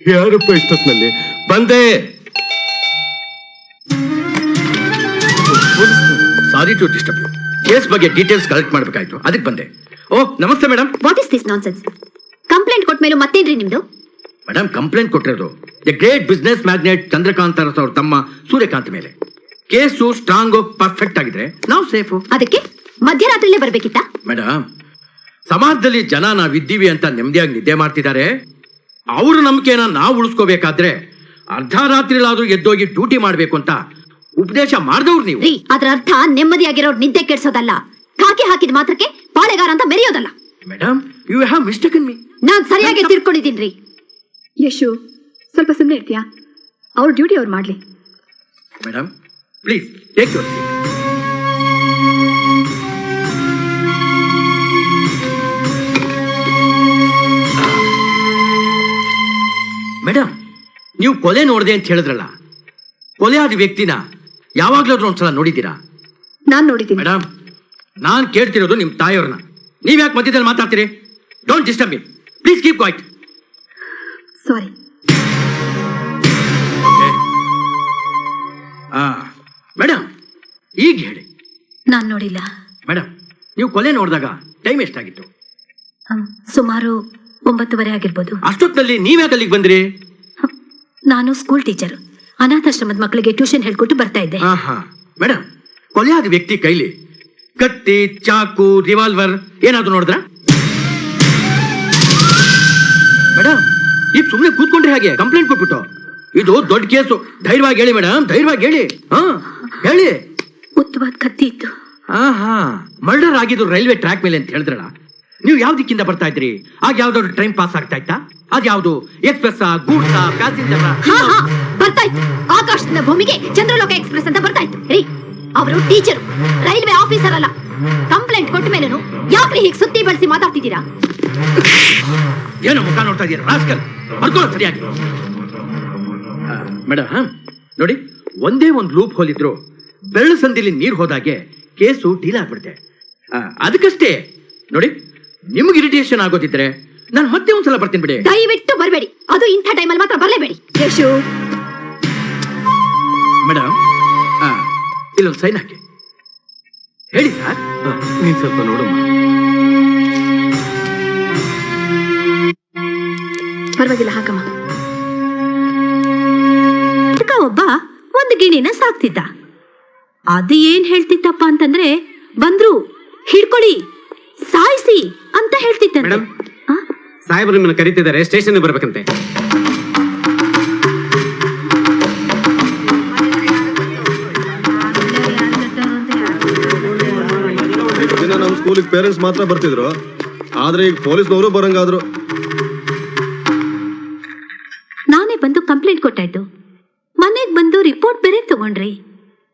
ಯಾರಪ್ಪ ಇಷ್ಟೊತ್ತಿನಲ್ಲಿ ಬಂದೆ? Sorry to disturb you. Case ಬಗ್ಗೆ ಡೀಟೇಲ್ಸ್ ಕಲೆಕ್ಟ್ ಮಾಡಬೇಕಾಯ್ತು, ಅದಕ್ಕೆ ಬಂದೆ. ಓ ನಮಸ್ತೆ madam. What is this nonsense? Complaint ಕೊಟ್ಟ ಮೇಲೂ ಮತ್ತೇನ್ರಿ ನಿಮ್ದು? ಮೇಡಮ್ ಕಂಪ್ಲೇಂಟ್ ಕೊಟ್ಟಿರೋದು the great business magnate Chandrakant Aras ಅವ್ರ ತಮ್ಮ ಸೂರ್ಯಕಾಂತ್ ಮೇಲೆ. ಕೇಸು ಸ್ಟ್ರಾಂಗ್ ಪರ್ಫೆಕ್ಟ್ ಆಗಿದ್ರೆ ನಾವು ಸೇಫು. ಅದಕ್ಕೆ ಮಧ್ಯರಾತ್ರಿಲೇ ಬರ್ಬೇಕಿತ್ತ? ಮೇಡಮ್ ಸಮಾಜದಲ್ಲಿ ಜನ ನಾವಿದ್ದೀವಿ ಅಂತ ನೆಮ್ಮದಿಯಾಗಿ ನಿದ್ದೆ ಮಾಡ್ತಿದ್ದಾರೆ. ಅವ್ರ ನಂಬಿಕೆನ ನಾವು ಉಳಿಸ್ಕೋಬೇಕಾದ್ರೆ ಅರ್ಧ ರಾತ್ರಿಲಾದ್ರೂ ಎದ್ದೋಗಿ ಡ್ಯೂಟಿ ಮಾಡ್ಬೇಕು ಅಂತ ಉಪದೇಶ ಮಾಡಿದವ್ರು ನೀವು. ಅದ್ರ ಅರ್ಥ ನೆಮ್ಮದಿಯಾಗಿರೋರ್ ನಿದ್ದೆ ಕೆಡ್ಸೋದಲ್ಲ, ಕಾಕಿ ಹಾಕಿದ ಮಾತ್ರಕ್ಕೆ ಪಾಳೆಗಾರ ಅಂತ ಮೆರೆಯೋದಲ್ಲ. Madam you have mistaken me. ನಾನ್ ಸರಿಯಾಗಿ ತಿಳ್ಕೊಂಡಿದ್ದೀನಿ. ಯಶು, ಸ್ವಲ್ಪ ಸುಮ್ಮನೆ ಇರ್ತೀಯಾ? ಅವ್ರ ಡ್ಯೂಟಿ ಅವ್ರು ಮಾಡ್ಲಿ. Madam please take your seat. Madam ನೀವು ಕೊಲೆ ನೋಡಿದೆ ಅಂತ ಹೇಳಿದ್ರಲ್ಲ, ಕೊಲೆ ಆದ ವ್ಯಕ್ತಿನ ಯಾವಾಗ್ಲಾದ್ರೂ ಒಂದ್ಸಲ ನೋಡಿದ್ದೀರಾ? ನಾನ್ ನೋಡಿದ್ದೀನಿ. ಮೇಡಮ್ ನಾನ್ ಕೇಳ್ತಿರೋದು ನಿಮ್ ತಾಯಿಯವ್ರನ್ನ. ನೀವ್ ಯಾಕೆ ಮಧ್ಯದಲ್ಲಿ ಮಾತಾಡ್ತೀರಿ? Don't disturb me, please keep quiet. Sorry. Madam ಈಗ ಹೇಳಿ. ನಾನ್ ನೋಡಿಲ್ಲ. ಮೇಡಮ್ ನೀವು ಕೊಲೆ ನೋಡಿದಾಗ ಟೈಮ್ ಎಷ್ಟಾಗಿತ್ತು? ಸುಮಾರು 9:30 ಆಗಿರ್ಬೋದು. ಅಷ್ಟೊತ್ತಿನಲ್ಲಿ ನೀವ್ಯಾಕೆ ಅಲ್ಲಿಗೆ ಬಂದ್ರಿ? ನಾನು ಸ್ಕೂಲ್ ಟೀಚರ್, ಅನಾಥಾಶ್ರಮದ ಮಕ್ಕಳಿಗೆ ಟ್ಯೂಷನ್ ಹೇಳ್ಕೊಟ್ಟು ಬರ್ತಾ ಇದ್ದೆ. ಮೇಡಮ್ ಕೊಲೆ ಆದ ವ್ಯಕ್ತಿ ಕೈಲಿ ಕತ್ತಿ, ಚಾಕು, ರಿವಾಲ್ವರ್ ಏನಾದ್ರು ನೋಡಿದ್ರ? ಮೇಡಮ್ ಈಗ ಸುಮ್ಮನೆ ಕೂತ್ಕೊಂಡ್ರೆ ಹಾಗೆ ಕಂಪ್ಲೇಂಟ್ ಕೊಟ್ಬಿಟ್ಟು. ಇದು ದೊಡ್ಡ ಕೇಸು. ಧೈರ್ಯವಾಗಿ ಹೇಳಿ ಮೇಡಮ್, ಧೈರ್ಯವಾಗಿ ಹೇಳಿ. ಹೇಳಿ. ಉದ್ದವಾದ ಕತ್ತಿ ಇತ್ತು. ಮರ್ಡರ್ ಆಗಿದ್ದು ರೈಲ್ವೆ ಟ್ರ್ಯಾಕ್ ಮೇಲೆ ಅಂತ ಹೇಳಿದ್ರಲ್ಲ, ನೀವು ಯಾವ ದಿಕ್ಕಿಂದ ಬರ್ತಾ ಇದ್ರಿ? ಆಗ ಯಾವ್ದಾದ್ರು ಟ್ರೈನ್ ಪಾಸ್ ಆಗ್ತಾ ಇತ್ತಾ? ಅದ್ಯಾವ್ದು ಎಕ್ಸ್ಪ್ರೆಸ್, ಗೂಡ್ಸ್, ಪ್ಯಾಸೆಂಜರ್? ಬರ್ತಾ ಇತ್ತು. ಆಕಾಶದಿಂದ ಭೂಮಿಗೆ ಚಂದ್ರಲೋಕ ಎಕ್ಸ್ಪ್ರೆಸ್ ಅಂತ ಬರ್ತಾ ಇತ್ತು. ರೀ ಅವರು ಟೀಚರ್, ರೈಲ್ವೆ ಆಫೀಸರ್ ಅಲ್ಲ. ಕಂಪ್ಲೇಂಟ್ ಕೊಟ್ಟ ಮೇಲೇನು ಯಾಕ್ರಿ ಹೀಗೆ ಸುತ್ತಿ ಬಳಸಿ ಮಾತಾಡ್ತಿದ್ದೀರಾ? ಏನೋ ಮುಖ ನೋಡ್ತಾ ಇದ್ದೀರಾ ರಾಸ್ಕಲ್? ಬರ್ಕೊಳ್ಳೋ ಸರಿಯಾಗಿ. ಮೇಡಮ್ ನೋಡಿ, ಒಂದೇ ಒಂದು ಲೂಪ್ ಹೋಲ್ ಇದ್ರು ಬೆರಳು ಸಂದಿಲಿ ನೀರು ಹೋದಾಗೆ ಕೇಸು ಡೀಲ್ ಆಗ್ಬಿಡುತ್ತೆ. ಅದಕ್ಕಷ್ಟೇ. ನೋಡಿ ನಿಮ್ಗೆ ಇರಿಟೇಷನ್ ಆಗೋದಿದ್ರೆ ನಾನು ಮತ್ತೆ ಒಂದ್ಸಲ ಬರ್ತೀನಿ ಬಿಡಿ. ದಯವಿಟ್ಟು ಬರಬೇಡಿ, ಅದು ಇಂಥ ಟೈಮಲ್ಲಿ ಮಾತ್ರ ಬರಲೇಬೇಡಿ. ಯಶು ಮೇಡಮ್ ಇಲ್ಲೊಂದು ಸೈನ್ ಹಾಕಿ. ಹೇಳಿ ಸರ್. ನೀನ್ ಸ್ವಲ್ಪ ನೋಡಮ್ಮ. ಪರವಾಗಿಲ್ಲ, ಹಾಕಮ್ಮ. ಒಬ್ಬ ಒಂದು ಗಿಣಿನ ಸಾಕ್ತಿದ್ದ. ಅದು ಏನ್ ಹೇಳ್ತಿತ್ತಪ್ಪ ಅಂತಂದ್ರೆ, ಬಂದ್ರು ಹಿಡ್ಕೊಳ್ಳಿ, ಸಾಯಿಸಿ ಅಂತ ಹೇಳ್ತಿದ್ದ. ಮೇಡಮ್ ಸಾಹೇಬರು ನಿಮ್ಮನ್ನ ಕರೀತಿದ್ದಾರೆ, ಸ್ಟೇಷನ್ ಬರ್ಬೇಕಂತೆ. ದಿನ ನಮ್ಮ ಸ್ಕೂಲಿಗೆ ಪೇರೆಂಟ್ಸ್ ಮಾತ್ರ ಬರ್ತಿದ್ರು, ಆದ್ರೆ ಈಗ ಪೊಲೀಸ್ನವರು ಬರಂಗಾದ್ರು. ನಾನೇ ಬಂದು ಕಂಪ್ಲೇಂಟ್ ಕೊಟ್ಟಾಯ್ತು. ಮನೆಗ್ ಬಂದು ರಿಪೋರ್ಟ್ ಬೇರೆ ತಗೊಂಡ್ರಿ.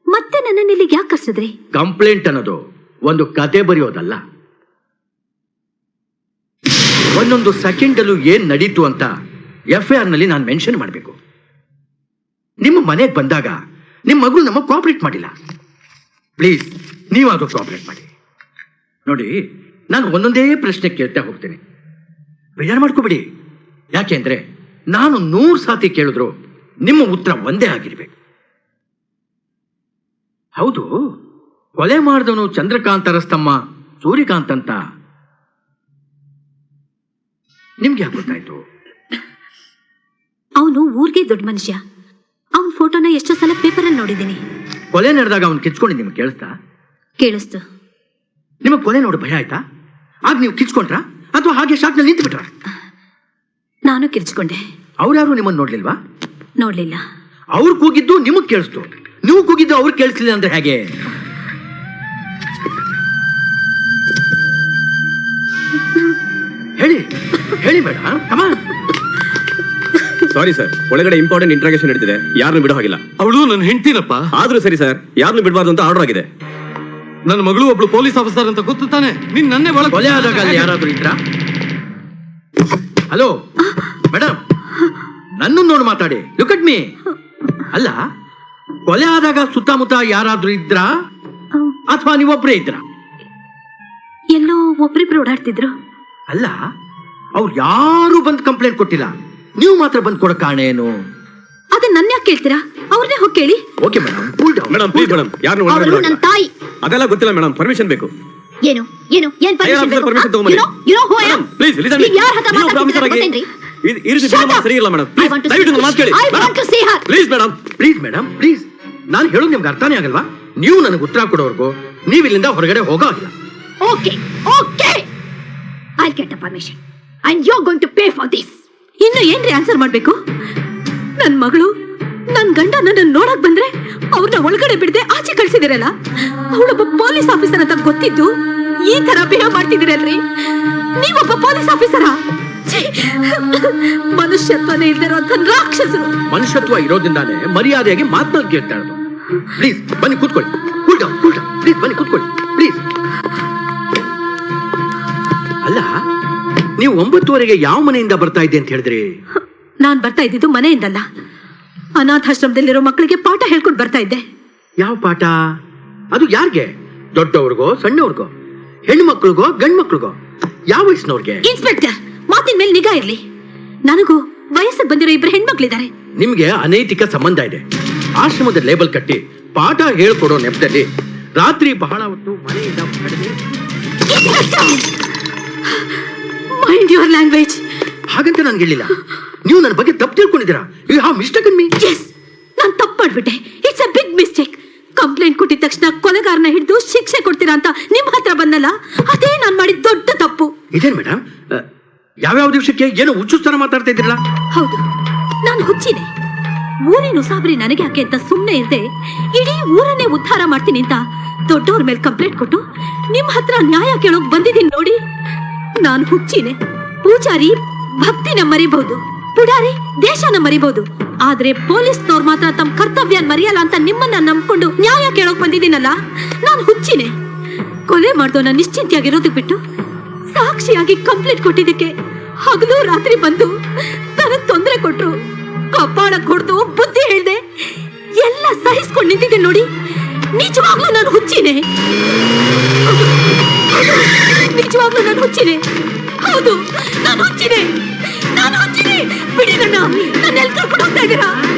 ಮತ್ತೆ ನನ್ನನ್ನು ಇಲ್ಲಿಗೆ ಯಾಕೆ ಕರ್ಸಿದ್ರಿ? ಕಂಪ್ಲೇಂಟ್ ಅನ್ನೋದು ಒಂದು ಕತೆ ಬರೆಯೋದಲ್ಲ. ಒಂದೊಂದು ಸೆಕೆಂಡಲ್ಲೂ ಏನ್ ನಡೀತು ಅಂತ FIR ನಲ್ಲಿ ನಾನು ಮೆನ್ಷನ್ ಮಾಡಬೇಕು. ನಿಮ್ಮ ಮನೆಗೆ ಬಂದಾಗ ನಿಮ್ಮ ಮಗಳು ನಮಗೆ ಕೋಆಪರೇಟ್ ಮಾಡಿಲ್ಲ. ಪ್ಲೀಸ್ ನೀವಾದ್ರೂ ಕೋಆಪರೇಟ್ ಮಾಡಿ. ನೋಡಿ ನಾನು ಒಂದೊಂದೇ ಪ್ರಶ್ನೆ ಕೇಳ್ತಾ ಹೋಗ್ತೇನೆ, ಬೇಜಾರು ಮಾಡ್ಕೋಬೇಡಿ. ಯಾಕೆಂದ್ರೆ ನಾನು 100 ಸಾತಿ ಕೇಳಿದ್ರು ನಿಮ್ಮ ಉತ್ತರ ಒಂದೇ ಆಗಿರ್ಬೇಕು. ಹೌದು, ಕೊಲೆ ಮಾಡಿದವನು ಚಂದ್ರಕಾಂತ್ ಅರಸ್ ತಮ್ಮ ಸೂರ್ಯಕಾಂತ್ ಅಂತ ನಿಮ್ಗೆ ಯಾಕೆ ಗೊತ್ತಾಯ್ತು? ಅವನು ಊರ್ಗೆ ದೊಡ್ಡ ಮನುಷ್ಯ. ಅವನ್ ಫೋಟೋನ ಎಷ್ಟೋ ಸಲ ಪೇಪರಲ್ಲಿ ನೋಡಿದ್ದೀನಿ. ಕೊಲೆ ನಡೆದಾಗ ಅವ್ನು ಕಿಚ್ಕೊಂಡು ನಿಮ್ಗೆ ಕೇಳಿಸ್ತಾ? ಕೇಳಿಸ್ತು. ನಿಮಗೆ ಕೊಲೆ ನೋಡಿ ಭಯ ಆಯ್ತಾ? ಆಗ ನೀವು ಕಿಚ್ಕೊಂಡ್ರ ಅಥವಾ ಹಾಗೆ ಶಾಕ್ನಲ್ಲಿ ನಿಂತು ಬಿಟ್ರ? ನಾನು ಕಿರ್ಚ್ಕೊಂಡೆ. ಅವ್ರ್ಯಾರು ನಿಮ್ಮನ್ನು ನೋಡ್ಲಿಲ್ವಾ? ನೋಡ್ಲಿಲ್ಲ. ಅವ್ರು ಕೂಗಿದ್ದು ನಿಮಗ್ ಕೇಳಿಸ್ತು, ನೀವು ಕೂಗಿದ್ದು ಅವ್ರು ಕೇಳಿಸ್ಲಿಲ್ಲ ಅಂದ್ರೆ ಹೇಗೆ? ಹೇಳಿ ಹೇಳಿ ಮೇಡಮ್. ಸಾರಿ ಸರ್, ಒಳಗಡೆ ಇಂಪಾರ್ಟೆಂಟ್ ಇಂಟ್ರಾಗೇಷನ್ ನಡೀತಿದೆ, ಯಾರನ್ನು ಬಿಡೋ ಹಾಗಿಲ್ಲ. ಅವಳು ನನ್ನ ಹೆಂಡ್ತಿನಪ್ಪ. ಆದ್ರೂ ಸರಿ ಸರ್, ಯಾರನ್ನು ಬಿಡಬಾರ್ದು ಅಂತ ಆರ್ಡರ್ ಆಗಿದೆ. ನನ್ನ ಮಗಳು ಒಬ್ಳು ಪೊಲೀಸ್ ಆಫೀಸರ್ ಅಂತ ಗೊತ್ತು ತಾನೆ? ನೀನ್ ನನ್ನೇ ಒಳಗೆ ಕೊಲೆ ಆದಾಗ ಅಲ್ಲಿ ಯಾರಾದ್ರೂ ಇದ್ರ? ಹಲೋ ಮೇಡಮ್, ನನ್ನ ನೋಡಿ ಮಾತಾಡಿ. Look at me. ಅಲ್ಲ, ಕೊಲೆ ಆದಾಗ ಸುತ್ತಮುತ್ತ ಯಾರಾದ್ರೂ ಇದ್ರಾ ಅಥವಾ ನೀವೊಬ್ರೇ ಇದ್ರ? ಎಲ್ಲೋ ಒಬ್ರಿಬ್ರು ಓಡಾಡ್ತಿದ್ರು. ಅಲ್ಲ, ಅವ್ರು ಯಾರು ಬಂದು ಕಂಪ್ಲೇಂಟ್ ಕೊಟ್ಟಿಲ್ಲ. ನೀವು ಮಾತ್ರ ಬಂದು ಕೊಡೋ ಕಾರಣ ಏನು? ಅದನ್ನ ನನ್ನ ಯಾಕೆ ಕೇಳ್ತೀರಾ? ಅವ್ರನ್ನೇ ಹೋಗಿ ಕೇಳಿ. Okay madam, cool down. Madam please madam, ಯಾರು ಅವರು ನನ್ನ ತಾಯಿ. ಅದೆಲ್ಲ ಗೊತ್ತಿಲ್ಲ ಮೇಡಮ್, ಪರ್ಮಿಷನ್ ಬೇಕು. ಏನು ಏನು ಏನ್ ಪರ್ಮಿಷನ್ ಬೇಕು? permission ತಗೊಂಬನ್ನಿ. Madam please listen. ನೀವು ಯಾರ ಹತ್ರ ಮಾತಾಡ್ತಿದ್ದೀರಾ ಗೊತ್ತೇನ್ರಿ? ಈ ರೀತಿ ಸರಿ ಇಲ್ಲ ಮೇಡಮ್. I want to ದಯವಿಟ್ಟು see ನನ್ನ ಮಾತು ಕೇಳಿ. I want to see her. Please madam. Please madam, please. ನಾನು ಹೇಳೋದು ನಿಮ್ಗೆ ಅರ್ಥನೇ ಆಗಲ್ವಾ? ನೀವು ನನಗೆ ಉತ್ತರ ಕೊಡೋವರೆಗೂ ನೀವು ಇಲ್ಲಿಂದ ಹೊರಗಡೆ ಹೋಗೋಲ್ಲ. Okay, okay. I'll get the permission. And you're going to pay for this. ಇನ್ನು ಏನ್ರಿ ಆನ್ಸರ್ ಮಾಡ್ಬೇಕು? ನನ್ ಮಗಳು ನನ್ ಗಂಡ ನನ್ನ ನೋಡಕ್ ಬಂದ್ರೆ ಅವ್ರನ್ನ ಒಳಗಡೆ ಬಿಡದೆ ಆಚೆ ಕಳ್ಸಿದಿರಲ್ಲ. ಅವಳೊಬ್ಬ ಪೊಲೀಸ್ ಆಫೀಸರ್ ಅಂತ ಗೊತ್ತಿದ್ದು ಈ ತರ ಬಿಹೇವ್ ಮಾಡ್ತಿದಿರಲ್ರಿ. ನೀವೊಬ್ಬ ಪೊಲೀಸ್ ಆಫೀಸರ? ಮನುಷ್ಯತ್ವನೇ ಇಲ್ದಿರೋಂಥ ರಾಕ್ಷಸರು. ಮನುಷ್ಯತ್ವ ಇರೋದ್ರಿಂದಾನೆ ಮರ್ಯಾದೆಯಾಗಿ ಮಾತನಾಡಿ ಕೇಳ್ತಾ ಇರೋದು. ಪ್ಲೀಸ್ ಬನ್ನಿ ಕೂತ್ಕೊಳ್ಳಿ. Cool down, cool down. Please ಬನ್ನಿ ಕೂತ್ಕೊಳ್ಳಿ, ಪ್ಲೀಸ್. ಅಲ್ಲ, ನೀವು 9:30ಗೆ ಯಾವ ಮನೆಯಿಂದ ಬರ್ತಾ ಇದ್ದೆ ಅಂತ ಹೇಳಿದ್ರಿ? ನಾನ್ ಬರ್ತಾ ಇದ್ದಿದ್ದು ಮನೆಯಿಂದಲ್ಲ, ಅನಾಥಾಶ್ರಮದಲ್ಲಿರೋ ಮಕ್ಕಳಿಗೆ ಪಾಠ ಹೇಳ್ಕೊಂಡು ಬರ್ತಾ ಇದ್ದೆ. ಯಾವ ಪಾಠ? ಅದು ಯಾರಿಗೆ? ದೊಡ್ಡವ್ರಿಗೋ ಸಣ್ಣವ್ರಿಗೋ? ಹೆಣ್ಣು ಮಕ್ಕಳಿಗೋ ಗಂಡು ಮಕ್ಕಳಿಗೋ? ಯಾವ ವಯಸ್ಸಿನವ್ರಿಗೆ? ಇನ್ಸ್ಪೆಕ್ಟರ್, ಮಾತಿನ ಮೇಲೆ ನಿಗಾ ಇರ್ಲಿ. ನನಗೂ ವಯಸ್ಸಿಗೆ ಬಂದಿರೋ 2 ಹೆಣ್ಮಕ್ಳಿದ್ದಾರೆ. ನಿಮ್ಗೆ ಅನೈತಿಕ ಸಂಬಂಧ ಇದೆ. ಆಶ್ರಮದ ಲೇಬಲ್ ಕಟ್ಟಿ ಪಾಠ ಹೇಳ್ಕೊಡೋ ನೆಪದಲ್ಲಿ ರಾತ್ರಿ ಬಹಳ ಹೊತ್ತು ಮನೆಯಿಂದ ಹೊರಗಡೆ. Mind your language. ಹಾಗಂತ ನನ್ಗೆ ಹೇಳಿಲ್ಲ. ನೀವು ನನ್ನ ಬಗ್ಗೆ ತಪ್ಪು ತಿಳ್ಕೊಂಡಿದ್ದೀರಾ. You have mistaken me. Yes, ನಾನು ತಪ್ಪು ಮಾಡ್ಬಿಟ್ಟೆ. It's a big mistake. Complaint ಕೊಟ್ಟಿದ ತಕ್ಷಣ ಕೊಲೆಗಾರನ ಹಿಡಿದು ಶಿಕ್ಷೆ ಕೊಡ್ತೀರಾ ಅಂತ ನಿಮ್ಮ ಹತ್ರ ಬಂದಲ್ಲ, ಅದೇ ನಾನು ಮಾಡಿದ ದೊಡ್ಡ ತಪ್ಪು. ಇದೇನ್ ಮೇಡಮ್, ಯಾವ್ಯಾವ ದಿವಸಕ್ಕೆ ಏನೋ ಹುಚ್ಚುಸ್ತಾನ ಮಾತಾಡ್ತಾ ಇದ್ರಲ್ಲ? ಹೌದು, ನಾನು ಹುಚ್ಚಿದೆ. ಊರಿನ ಉಸಾಬರಿ ನನಗೆ ಯಾಕೆ ಅಂತ ಸುಮ್ಮನೆ ಇರದೆ ಇಡೀ ಊರನ್ನೇ ಉದ್ಧಾರ ಮಾಡ್ತೀನಿ ಅಂತ ದೊಡ್ಡವ್ರ ಮೇಲೆ ಕಂಪ್ಲೇಂಟ್ ಕೊಟ್ಟು ನಿಮ್ಮ ಹತ್ರ ನ್ಯಾಯ ಕೇಳೋಕ್ ಬಂದಿದ್ದೀನಿ ನೋಡಿ. ನಾನು ಹುಚ್ಚಿನೆ. ಪೂಜಾರಿ ಭಕ್ತಿನ ಮರಿಬಹುದು, ಪುಡಾರಿ ದೇಶನ ಮರಿಬಹುದು, ಆದ್ರೆ ಪೊಲೀಸ್ನವ್ರು ಮಾತ್ರ ತಮ್ಮ ಕರ್ತವ್ಯ ಮರೆಯಲ್ಲ ಅಂತ ನಿಮ್ಮನ್ನ ನಂಬ್ಕೊಂಡು ನ್ಯಾಯ ಕೇಳೋಕ್ ಬಂದಿದ್ದೀನಲ್ಲ, ನಾನು ಹುಚ್ಚಿನೆ. ಕೊಲೆ ಮಾಡ್ದವನ್ನ ನಿಶ್ಚಿಂತೆಯಾಗಿರೋದಕ್ಕೆ ಬಿಟ್ಟು ಸಾಕ್ಷಿಯಾಗಿ ಕಂಪ್ಲೇಂಟ್ ಕೊಟ್ಟಿದ್ದಕ್ಕೆ ಹಗಲು ರಾತ್ರಿ ಬಂದು ನನಗ್ ತೊಂದರೆ ಕೊಟ್ರು. ಕಪಾಳ ಕೊಡ್ದು ಬುದ್ಧಿ ಹೇಳ್ದೆ ಎಲ್ಲ ಸಹಿಸ್ಕೊಂಡು ನಿಂತಿದ್ದೆ ನೋಡಿ. ನಿಜವಾಗ್ಲೂ ನಾನು ಹುಚ್ಚಿನೆ. ನಿಜವಾಗ್ಲೂ ನಾನು ಹುಚ್ಚಿನೆ. ಹೌದು, ನಾನು ಹುಚ್ಚಿನೆ. ನಾನು ಹುಚ್ಚಿನೆ. ಬಿಡಿ ನನ್ನ ಎಲ್ಲಿ ಕರ್ಕೊಂಡು ಹೋಗ್ತಾ ಇದ್ದೀರಾ?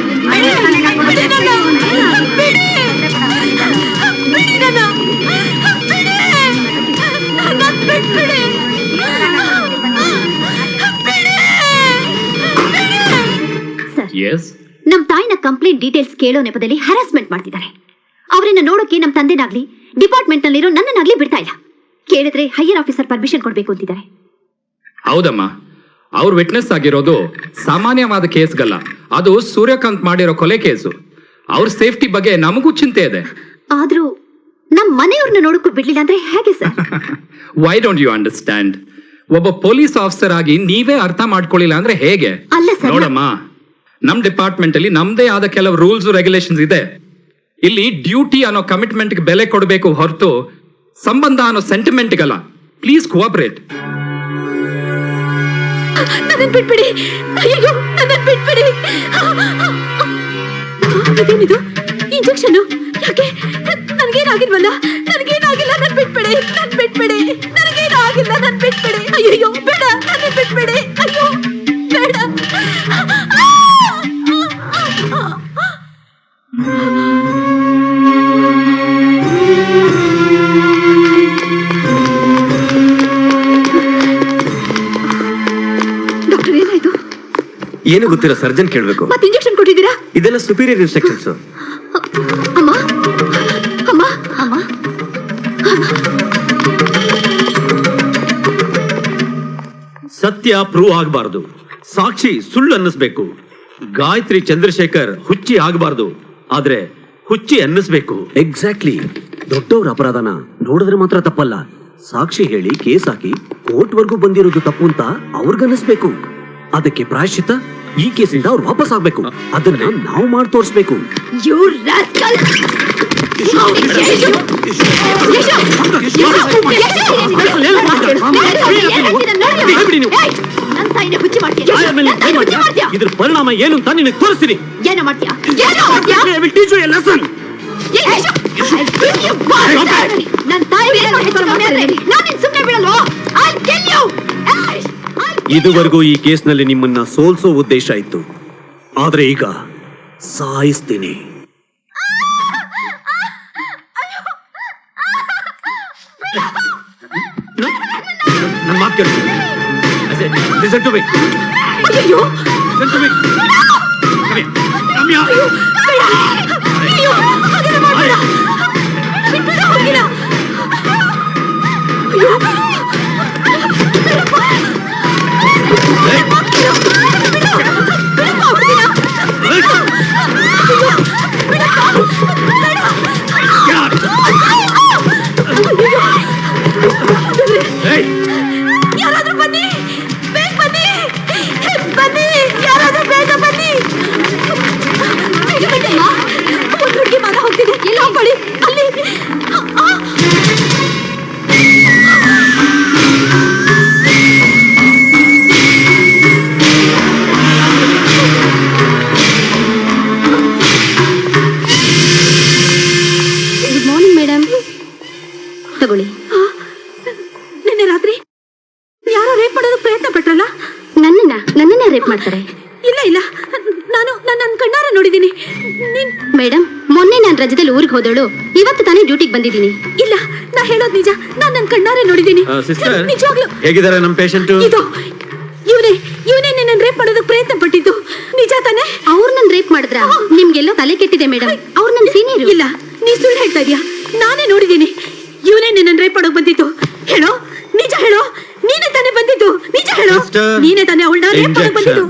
ಬಿಡಿ ನನ್ನ. ಬಿಡಿ ನನ್ನ. ಬಿಡಿ ನನ್ನ. ಬಿಟ್ಬಿಡಿ. ಸರ್, ನಮ್ ತಾಯಿನ ಕಂಪ್ಲೇಂಟ್ ಡೀಟೇಲ್ಸ್ ಕೇಳೋ ನೆಪದಲ್ಲಿ ಹರಾಸ್ಮೆಂಟ್ ಮಾಡ್ತಿದ್ದಾರೆ. ಅವರನ್ನ ನೋಡೋಕೆ ನಮ್ ತಂದೆನಾಗ್ಲಿ ಡಿಪಾರ್ಟ್ಮೆಂಟ್ ನಲ್ಲಿರೋ ನನ್ನನ್ನಾಗ್ಲಿ ಬಿಡ್ತಾ ಇಲ್ಲ. ಕೇಳಿದ್ರೆ ಹೈಯರ್ ಆಫೀಸರ್ ಪರ್ಮಿಷನ್ ಕೊಡ್ಬೇಕು ಅಂತಿದ್ದಾರೆ. ಹೌದಮ್ಮ, ಅವ್ರು ವಿಟ್ನೆಸ್ ಆಗಿರೋದು ಸಾಮಾನ್ಯವಾದ ಕೇಸ್ಗಲ್ಲ, ಅದು ಸೂರ್ಯಕಾಂತ್ ಮಾಡಿರೋ ಕೊಲೆ ಕೇಸು. ಅವ್ರ ಸೇಫ್ಟಿ ಬಗ್ಗೆ ನಮಗೂ ಚಿಂತೆ ಇದೆ. ಆದ್ರೂ ನಮ್ ಮನೆಯವ್ರನ್ನ ನೋಡಕ್ಕೂ ಬಿಡ್ಲಿಲ್ಲ ಅಂದ್ರೆ ಹೇಗೆ sir? Why don't you understand? ಒಬ್ಬ ಪೊಲೀಸ್ ಆಫೀಸರ್ ಆಗಿ ನೀವೇ ಅರ್ಥ ಮಾಡ್ಕೊಳ್ಳಿಲ್ಲ ಅಂದ್ರೆ ಹೇಗೆ? ಅಲ್ಲ ಸರ್, ನೋಡಮ್ಮ, ನಮ್ ಡಿಪಾರ್ಟ್ಮೆಂಟ್ ಅಲ್ಲಿ ನಮ್ದೇ ಆದ ಕೆಲವು ರೂಲ್ಸ್ ರೆಗ್ಯುಲೇಷನ್ಸ್ ಇದೆ. ಇಲ್ಲಿ ಡ್ಯೂಟಿ ಅನ್ನೋ ಕಮಿಟ್ಮೆಂಟ್ ಬೆಲೆ ಕೊಡಬೇಕು ಹೊರತು ಸಂಬಂಧ ಅನ್ನೋ ಸೆಂಟಿಮೆಂಟ್ಗಲ್ಲ. Please cooperate. ನನ್ನ ಬಿಟ್ಬಿಡಿ. ಅಯ್ಯೋ, ನನ್ನ ಬಿಟ್ಬಿಡಿ. ಇದೇನಿದು ಇಂಜೆಕ್ಷನ್? ಯಾಕೆ? ನನಗೇನಾಗಿಲ್ವಲ್ಲ? ನನಗೇನಾಗಿಲ್ಲ. ನನ್ ಬಿಟ್ಬಿಡಿ. ನನ್ ಬಿಟ್ಬಿಡಿ. ನನಗೇನಾಗಿಲ್ಲ. ನನ್ ಬಿಟ್ಬಿಡಿ. ಅಯ್ಯೋ ಬೇಡ, ನನ್ನ ಬಿಟ್ಬಿಡಿ. ಅಯ್ಯೋ ಬೇಡ. ಡಾಕ್ಟರ್, ಏನಾಯ್ತು? ಏನು ಗೊತ್ತಿಲ್ಲ, ಸರ್ಜನ್ ಕೇಳ್ಬೇಕು. ಮತ್ತೆ ಇಂಜೆಕ್ಷನ್ ಕೊಟ್ಟಿದ್ದೀರಾ? ಇದೆಲ್ಲ ಸುಪೀರಿಯರ್ ಇನ್ಸ್ಟ್ರಕ್ಷನ್ಸ್. ಅಮ್ಮ, ಅಮ್ಮ, ಅಮ್ಮ. ಸತ್ಯ ಪ್ರೂವ್ ಆಗಬಾರದು, ಸಾಕ್ಷಿ ಸುಳ್ಳು ಅನ್ನಿಸ್ಬೇಕು. ಗಾಯತ್ರಿ ಚಂದ್ರಶೇಖರ್ ಹುಚ್ಚಿ ಆಗಬಾರದು, ಆದ್ರೆ ಹುಚ್ಚಿ ಅನ್ನಿಸ್ಬೇಕು. ಎಕ್ಸಾಕ್ಟ್ಲಿ. ದೊಡ್ಡವ್ರ ಅಪರಾಧನ ನೋಡಿದ್ರೆ ಮಾತ್ರ ತಪ್ಪಲ್ಲ, ಸಾಕ್ಷಿ ಹೇಳಿ ಕೇಸ್ ಹಾಕಿ ಕೋರ್ಟ್ ವರ್ಗೂ ಬಂದಿರೋದು ತಪ್ಪು ಅಂತ ಅವ್ರಿಗನ್ನಿಸ್ಬೇಕು. ಅದಕ್ಕೆ ಪ್ರಾಯಶ್ಚಿತ್ತ ಈ ಕೇಸಿಂದ ಅವ್ರು ವಾಪಸ್ ಆಗ್ಬೇಕು. ಅದನ್ನ ನಾವು ಮಾಡಿ ತೋರಿಸ್ಬೇಕು. You rascal! ನನ್ ತಾಯಿನೇ ಹುಚ್ಚಿ ಮಾಡ್ತೀಯ. ಇದ್ರ ಪರಿಣಾಮ ಏನು ಅಂತ ನಿನಗೆ ತೋರಿಸ್ತೀನಿ. ಏನೋ ಮಾಡ್ತೀಯ? ಏನೋ ಮಾಡ್ತೀಯ? ನನ್ ತಾಯಿ ನಾನು ಸುಮ್ಮನೆ ಬಿಡಲ್ವೋ? I'll kill you! ಇದುವರೆಗೂ ಈ ಕೇಸ್ನಲ್ಲಿ ನಿಮ್ಮನ್ನ ಸೋಲ್ಸೋ ಉದ್ದೇಶ ಇತ್ತು, ಆದ್ರೆ ಈಗ ಸಾಯಿಸ್ತೀನಿ. ನನ್ನ ಮಾತು ಕೇಳಿ. Listen to me. ಅಯ್ಯೋ Listen to me. Come here. Come here. ಅಯ್ಯೋ ಹಾಗೆಲ್ಲ ಮಾಡ್ಬೇಡ. ಬಿಟ್ಬಿಡ ಹೋಗಿಲ್ಲ. ಅಯ್ಯೋ ಯಾರಾದ್ರೂ ಬನ್ನಿ, ಬೇಗ ಬನ್ನಿ, ಬನ್ನಿ, ಯಾರಾದ್ರೂ ಬೇಗ ಬನ್ನಿ. ಒಂದು ಹುಡುಗಿ ಮರ ಹೋಗ್ತಿದೆ, ಎಲ್ಲ ಬಳಿ ಅಲ್ಲಿ. ಗುಡ್ ಮಾರ್ನಿಂಗ್ ಮೇಡಮ್, ತಗೊಳ್ಳಿ. ನಿನ್ನೆ ರಾತ್ರಿ ಯಾರೋ ರೇಪ್ ಮಾಡೋದಕ್ಕೆ ಪ್ರಯತ್ನ ಪಟ್ರಲ್ಲ? ನನ್ನನ್ನೇ ರೇಪ್ ಮಾಡ್ತಾರೆ? ಇಲ್ಲ ಇಲ್ಲ, ನಾನು ನನ್ನ ಕಣ್ಣಾರ ನೋಡಿದ್ದೀನಿ. ಮೇಡಮ್, ಮೊನ್ನೆ ನಾನು ರಜದಲ್ಲಿ ಊರಿಗೆ ಹೋದಳು, ಇವತ್ತು ತಾನೇ ಡ್ಯೂಟಿಗೆ ಬಂದಿದ್ದೀನಿ. ಇಲ್ಲ, ನಾ ಹೇಳೋದು ನಿಜ, ನಾನು ನನ್ನ ಕಣ್ಣಾರೆ ನೋಡಿದ್ದೀನಿ. ಸಿಸ್ಟರ್, ನಿಜವಾಗ್ಲೂ ಹೇಗಿದ್ದಾರೆ ನಮ್ಮ ಪೇಷಂಟ್? ಇದು ಇವನೇ ನಿನ್ನ ರೇಪ್ ಮಾಡೋದಕ್ಕೆ ಪ್ರಯತ್ನ ಪಟ್ಟಿದ್ದು ನಿಜ ತಾನೆ? ಅವ್ರು ನನ್ ರೇಪ್ ಮಾಡಿದ್ರ? ನಿಮ್ಗೆಲ್ಲೋ ತಲೆ ಕೆಟ್ಟಿದೆ ಮೇಡಮ್, ಅವ್ರು ನನ್ನ ಸೀನಿಯರ್. ಇಲ್ಲ, ನೀ ಸುಳ್ಳು ಹೇಳ್ತಾ ಇದೀಯಾ, ನಾನೇ ನೋಡಿದ್ದೀನಿ. ಇವನೇ ನಿನ್ನ ರೇಪ್ ಮಾಡೋಕ್ ಬಂದಿದ್ದು. ಹೇಳೋ, ನಿಜ ಹೇಳೋ, ನೀನೇ ತಾನೇ ಬಂದಿದ್ದು, ನಿಜ ಹೇಳೋ. Sister, ನೀನೇ ತಾನೇ ಅವಳನ್ನ ರೇಪ್ ಮಾಡೋಕ್ ಬಂದಿದ್ದು.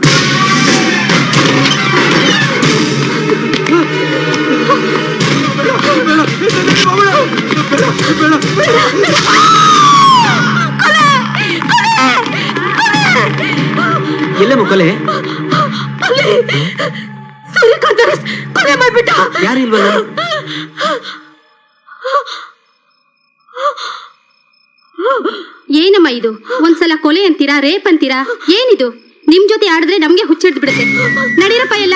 ಎಲ್ಲೇ ಮುಕ್ಕಲೆ? ಅಲ್ಲಿ ಸೂರ್ಯಕಾಂತ್ ಅರಸ್ ಕೊಲೆ ಮಾಡ್ಬಿಟ್ಟ. ಯಾರಿಲ್ವಲ್ಲ? ಏನಮ್ಮ ಇದು? ಒಂದ್ಸಲ ಕೊಲೆ ಅಂತೀರಾ, ರೇಪ್ ಅಂತೀರಾ, ಏನಿದು? ನಿಮ್ ಜೊತೆ ಆಡಿದ್ರೆ ನಮ್ಗೆ ಹುಚ್ಚಿಡ್ದು ಬಿಡುತ್ತೆ. ನಡೀರಪ್ಪ ಎಲ್ಲ.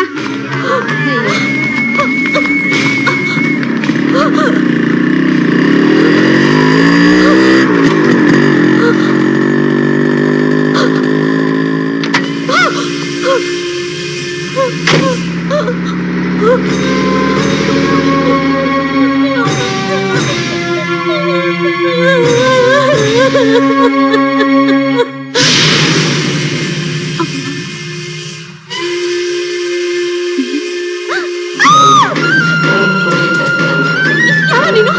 ಯಾರೋ ನೀನು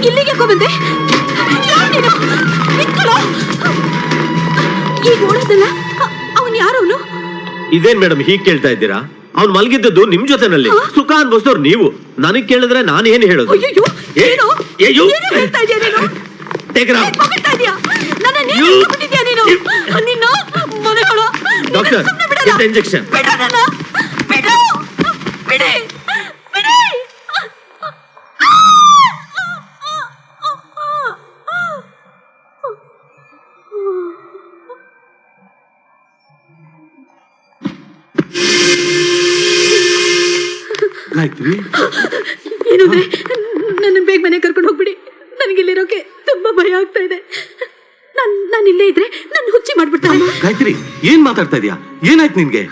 ಇಲ್ಲಿಗೆ ಯಾಕೋ ಬಂದೆ? ಯಾರು ನೀನು? ನಿಂತ್ಕೊಳ್ಳೋ. ಈಗ ಓಡೋದಲ್ಲ, ಅವನು ಯಾರವನು? ಇದೇನ್ ಮೇಡಮ್ ಹೀಗ್ ಕೇಳ್ತಾ ಇದ್ದೀರಾ? ಅವ್ನು ಮಲಗಿದ್ದದ್ದು ನಿಮ್ ಜೊತೆನಲ್ಲಿ. ಸುಖ ಅನ್ಭವಿಸೋರು ನೀವು, ನನಗ್ ಕೇಳಿದ್ರೆ ನಾನು ಏನ್ ಹೇಳೋದು? ಅಯ್ಯೋ ಏನು ಏನು ಹೇಳ್ತಾ ಇದೀಯ ನೀನು? ಹೊಗಳ್ತಾ ಇದೀಯಾ? ನನ್ನನ್ನ ಏನ್ ಅನ್ಕೊಂಡಿದ್ಯಾ ನೀನು? ನಿನ್ನ ಮನೆಗಳ ಡಾಕ್ಟರ್, ಇಂಜೆಕ್ಷನ್. ಬಿಡು ನನ್ನ, ಬಿಡು, ಬಿಡಿ, ಬಿಡಿ. ಗಾಯತ್ರಿ, ಏನಂದ್ರೆ ನನ್ನ ಬೇಗ ಮನೆ ಕರ್ಕೊಂಡು ಹೋಗ್ಬಿಡಿ. ನನಗೆ ಇಲ್ಲಿರೋಕೆ ತುಂಬಾ ಭಯ ಆಗ್ತಾ ಇದೆ. ನಾನು ಇಲ್ಲೇ ಇದ್ರೆ ನನ್ನ ಹುಚ್ಚಿ ಮಾಡ್ಬಿಡ್ತಾರೆ. ಗಾಯತ್ರಿ, ಏನ್ ಮಾತಾಡ್ತಾ ಇದೀಯಾ? ಏನಾಯ್ತು ನಿನ್ಗೆ?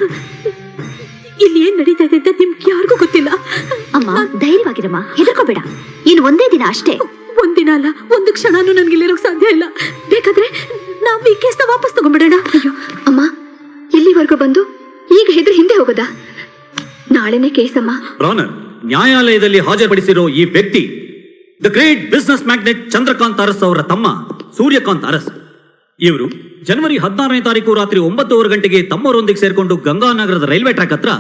ಇಲ್ಲಿ ಏನ್ ನಡೀತಾ ಇದೆ ಅಂತ ನಿಮ್ಗೆ ಯಾರಿಗೂ ಗೊತ್ತಿಲ್ಲ. ಅಮ್ಮ, ಧೈರ್ಯವಾಗಿರಮ್ಮ, ಹೆದರ್ಕೋಬೇಡ. ಇನ್ನು ಒಂದೇ ದಿನ ಅಷ್ಟೇ. ಒಂದಿನ ಅಲ್ಲ, ಒಂದು ಕ್ಷಣನೂ ನನ್ಗೆ ಇಲ್ಲಿರೋಕ್ ಸಾಧ್ಯ ಇಲ್ಲ. ಬೇಕಾದ್ರೆ ನಾವ್ ಈ ಕೇಸ್ನ ವಾಪಸ್ ತಗೊಂಡ್ಬಿಡೋಣ. ಅಯ್ಯೋ ಅಮ್ಮ, ಇಲ್ಲಿವರೆಗೂ ಬಂದು ಈಗ ಹೆದ್ರು ಹಿಂದೆ ಹೋಗೋದಾ? ನಾಳೆನೇ ಕೇಸಮ್ಮ. ರಾನರ್, ನ್ಯಾಯಾಲಯದಲ್ಲಿ ಹಾಜರುಪಡಿಸಿರೋ ಈ ವ್ಯಕ್ತಿ the great business magnate Chandrakant Aras ಅವರ ತಮ್ಮ ಸೂರ್ಯಕಾಂತ್ ಅರಸ್. ಇವರು ಜನವರಿ 16ನೇ ತಾರೀಕು ರಾತ್ರಿ 9:15 ಗಂಟೆಗೆ ತಮ್ಮವರೊಂದಿಗೆ ಸೇರ್ಕೊಂಡು ಗಂಗಾನಗರದ ರೈಲ್ವೆ ಟ್ರ್ಯಾಕ್ ಹತ್ರ